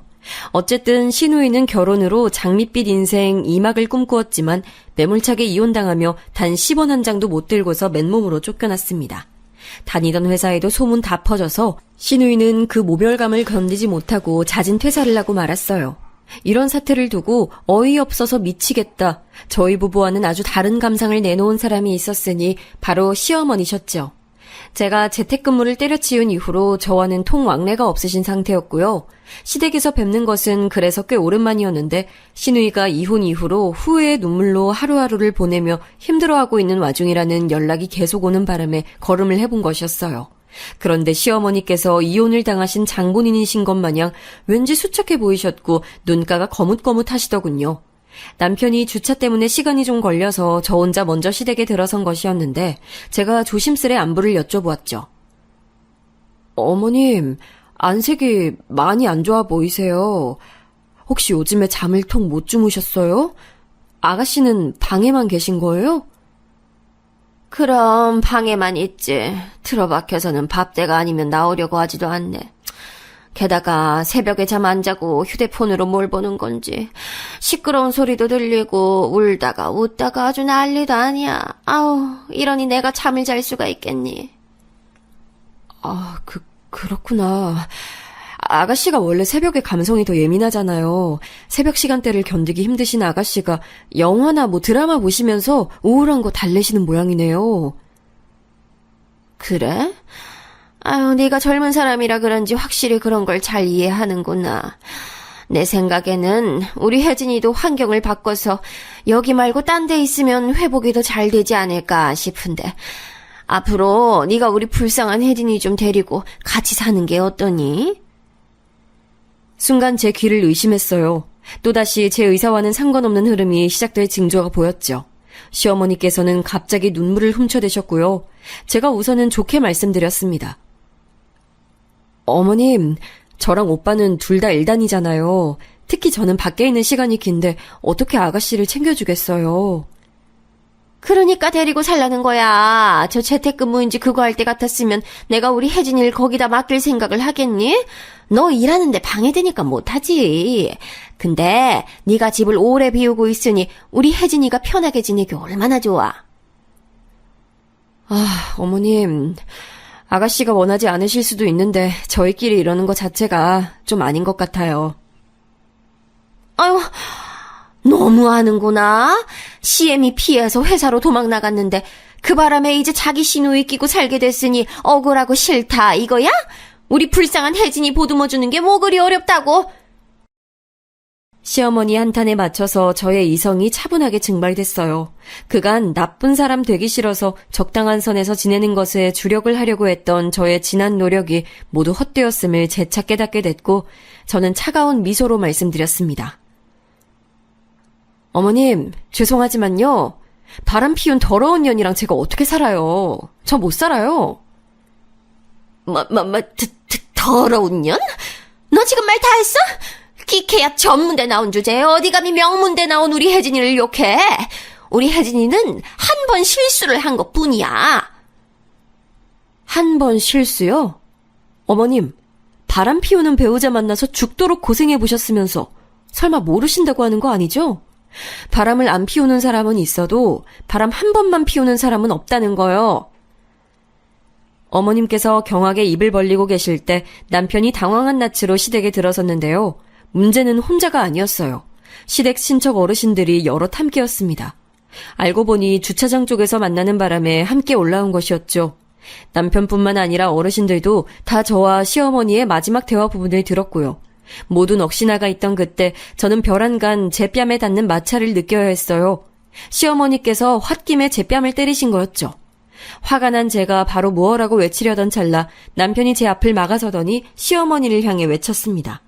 어쨌든 신우이는 결혼으로 장밋빛 인생 2막을 꿈꾸었지만 매몰차게 이혼당하며 단 10원 한 장도 못 들고서 맨몸으로 쫓겨났습니다. 다니던 회사에도 소문 다 퍼져서 신우이는 그 모멸감을 견디지 못하고 잦은 퇴사를 하고 말았어요. 이런 사태를 두고 어이없어서 미치겠다. 저희 부부와는 아주 다른 감상을 내놓은 사람이 있었으니 바로 시어머니셨죠. 제가 재택근무를 때려치운 이후로 저와는 통왕래가 없으신 상태였고요. 시댁에서 뵙는 것은 그래서 꽤 오랜만이었는데 시누이가 이혼 이후로 후회의 눈물로 하루하루를 보내며 힘들어하고 있는 와중이라는 연락이 계속 오는 바람에 걸음을 해본 것이었어요. 그런데 시어머니께서 이혼을 당하신 장본인이신 것 마냥 왠지 수척해 보이셨고 눈가가 거뭇거뭇하시더군요. 남편이 주차 때문에 시간이 좀 걸려서 저 혼자 먼저 시댁에 들어선 것이었는데 제가 조심스레 안부를 여쭤보았죠. 어머님, 안색이 많이 안 좋아 보이세요. 혹시 요즘에 잠을 통 못 주무셨어요? 아가씨는 방에만 계신 거예요? 그럼 방에만 있지. 틀어박혀서는 밥때가 아니면 나오려고 하지도 않네. 게다가 새벽에 잠 안 자고 휴대폰으로 뭘 보는 건지 시끄러운 소리도 들리고 울다가 웃다가 아주 난리도 아니야. 아우, 이러니 내가 잠을 잘 수가 있겠니? 아, 그렇구나. 아가씨가 원래 새벽에 감성이 더 예민하잖아요. 새벽 시간대를 견디기 힘드신 아가씨가 영화나 드라마 보시면서 우울한 거 달래시는 모양이네요. 그래? 아유, 네가 젊은 사람이라 그런지 확실히 그런 걸 잘 이해하는구나. 내 생각에는 우리 혜진이도 환경을 바꿔서 여기 말고 딴 데 있으면 회복이 더 잘 되지 않을까 싶은데 앞으로 네가 우리 불쌍한 혜진이 좀 데리고 같이 사는 게 어떠니? 순간 제 귀를 의심했어요. 또다시 제 의사와는 상관없는 흐름이 시작될 징조가 보였죠. 시어머니께서는 갑자기 눈물을 훔쳐대셨고요. 제가 우선은 좋게 말씀드렸습니다. 어머님, 저랑 오빠는 둘 다 일단이잖아요. 특히 저는 밖에 있는 시간이 긴데 어떻게 아가씨를 챙겨주겠어요. 그러니까 데리고 살라는 거야. 저 재택근무인지 그거 할 때 같았으면 내가 우리 혜진이를 거기다 맡길 생각을 하겠니? 너 일하는데 방해되니까 못하지. 근데 네가 집을 오래 비우고 있으니 우리 혜진이가 편하게 지내기 얼마나 좋아. 아, 어머님, 아가씨가 원하지 않으실 수도 있는데 저희끼리 이러는 것 자체가 좀 아닌 것 같아요. 아유, 너무하는구나. CM이 피해서 회사로 도망 나갔는데 그 바람에 이제 자기 시누이 끼고 살게 됐으니 억울하고 싫다 이거야? 우리 불쌍한 혜진이 보듬어주는 게 뭐 그리 어렵다고? 시어머니 한탄에 맞춰서 저의 이성이 차분하게 증발됐어요. 그간 나쁜 사람 되기 싫어서 적당한 선에서 지내는 것에 주력을 하려고 했던 저의 지난 노력이 모두 헛되었음을 재차 깨닫게 됐고 저는 차가운 미소로 말씀드렸습니다. 어머님, 죄송하지만요. 바람 피운 더러운 년이랑 제가 어떻게 살아요? 저 못 살아요. 더러운 년? 너 지금 말 다 했어? 기케야 전문대 나온 주제에 어디 감히 명문대 나온 우리 혜진이를 욕해? 우리 혜진이는 한 번 실수를 한 것뿐이야. 한 번 실수요? 어머님, 바람 피우는 배우자 만나서 죽도록 고생해보셨으면서 설마 모르신다고 하는 거 아니죠? 바람을 안 피우는 사람은 있어도 바람 한 번만 피우는 사람은 없다는 거요. 어머님께서 경악에 입을 벌리고 계실 때 남편이 당황한 낯으로 시댁에 들어섰는데요. 문제는 혼자가 아니었어요. 시댁 친척 어르신들이 여럿 함께였습니다. 알고 보니 주차장 쪽에서 만나는 바람에 함께 올라온 것이었죠. 남편뿐만 아니라 어르신들도 다 저와 시어머니의 마지막 대화 부분을 들었고요. 모두 넋이나가 있던 그때 저는 벼란간 제 뺨에 닿는 마찰을 느껴야 했어요. 시어머니께서 홧김에 제 뺨을 때리신 거였죠. 화가 난 제가 바로 무엇라고 외치려던 찰나 남편이 제 앞을 막아서더니 시어머니를 향해 외쳤습니다.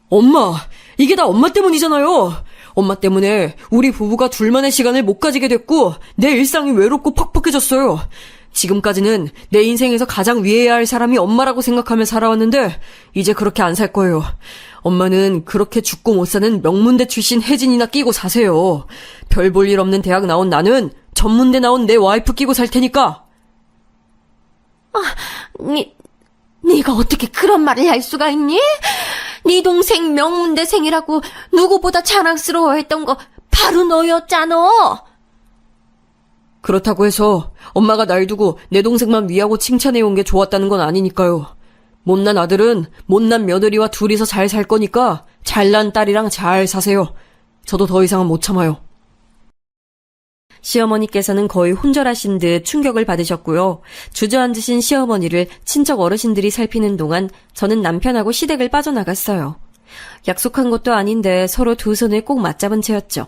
엄마, 이게 다 엄마 때문이잖아요. 엄마 때문에 우리 부부가 둘만의 시간을 못 가지게 됐고 내 일상이 외롭고 퍽퍽해졌어요. 지금까지는 내 인생에서 가장 위해야 할 사람이 엄마라고 생각하며 살아왔는데 이제 그렇게 안 살 거예요. 엄마는 그렇게 죽고 못 사는 명문대 출신 혜진이나 끼고 사세요. 별 볼 일 없는 대학 나온 나는 전문대 나온 내 와이프 끼고 살 테니까. 네가 어떻게 그런 말을 할 수가 있니? 네 동생 명문대생이라고 누구보다 자랑스러워했던 거 바로 너였잖아. 그렇다고 해서 엄마가 날 두고 내 동생만 위하고 칭찬해온 게 좋았다는 건 아니니까요. 못난 아들은 못난 며느리와 둘이서 잘 살 거니까 잘난 딸이랑 잘 사세요. 저도 더 이상은 못 참아요. 시어머니께서는 거의 혼절하신 듯 충격을 받으셨고요. 주저앉으신 시어머니를 친척 어르신들이 살피는 동안 저는 남편하고 시댁을 빠져나갔어요. 약속한 것도 아닌데 서로 두 손을 꼭 맞잡은 채였죠.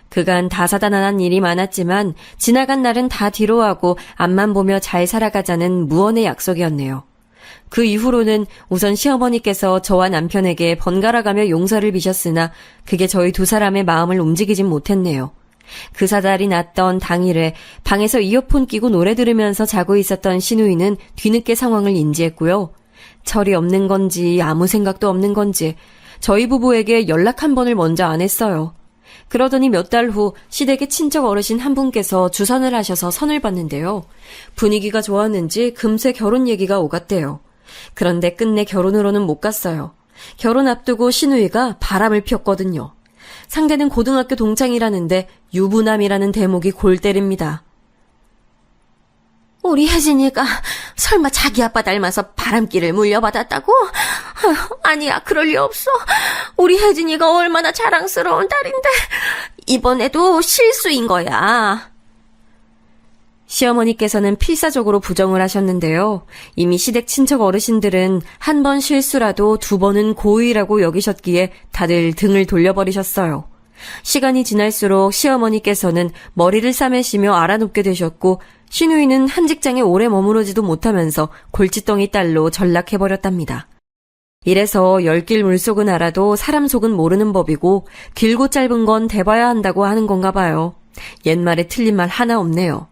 그간 다사다난한 일이 많았지만 지나간 날은 다 뒤로하고 앞만 보며 잘 살아가자는 무언의 약속이었네요. 그 이후로는 우선 시어머니께서 저와 남편에게 번갈아가며 용서를 비셨으나 그게 저희 두 사람의 마음을 움직이진 못했네요. 그 사달이 났던 당일에 방에서 이어폰 끼고 노래 들으면서 자고 있었던 시누이는 뒤늦게 상황을 인지했고요. 철이 없는 건지 아무 생각도 없는 건지 저희 부부에게 연락 한 번을 먼저 안 했어요. 그러더니 몇 달 후 시댁의 친척 어르신 한 분께서 주선을 하셔서 선을 봤는데요. 분위기가 좋았는지 금세 결혼 얘기가 오갔대요. 그런데 끝내 결혼으로는 못 갔어요. 결혼 앞두고 시누이가 바람을 피웠거든요. 상대는 고등학교 동창이라는데 유부남이라는 대목이 골 때립니다. 우리 혜진이가 설마 자기 아빠 닮아서 바람기를 물려받았다고? 아니야, 그럴 리 없어. 우리 혜진이가 얼마나 자랑스러운 딸인데 이번에도 실수인 거야. 시어머니께서는 필사적으로 부정을 하셨는데요. 이미 시댁 친척 어르신들은 한 번 실수라도 두 번은 고의라고 여기셨기에 다들 등을 돌려버리셨어요. 시간이 지날수록 시어머니께서는 머리를 싸매시며 알아눕게 되셨고 시누이는 한 직장에 오래 머무르지도 못하면서 골칫덩이 딸로 전락해버렸답니다. 이래서 열길 물속은 알아도 사람 속은 모르는 법이고 길고 짧은 건 대봐야 한다고 하는 건가 봐요. 옛말에 틀린 말 하나 없네요.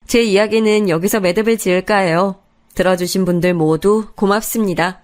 제 이야기는 여기서 매듭을 지을까 해요. 들어주신 분들 모두 고맙습니다.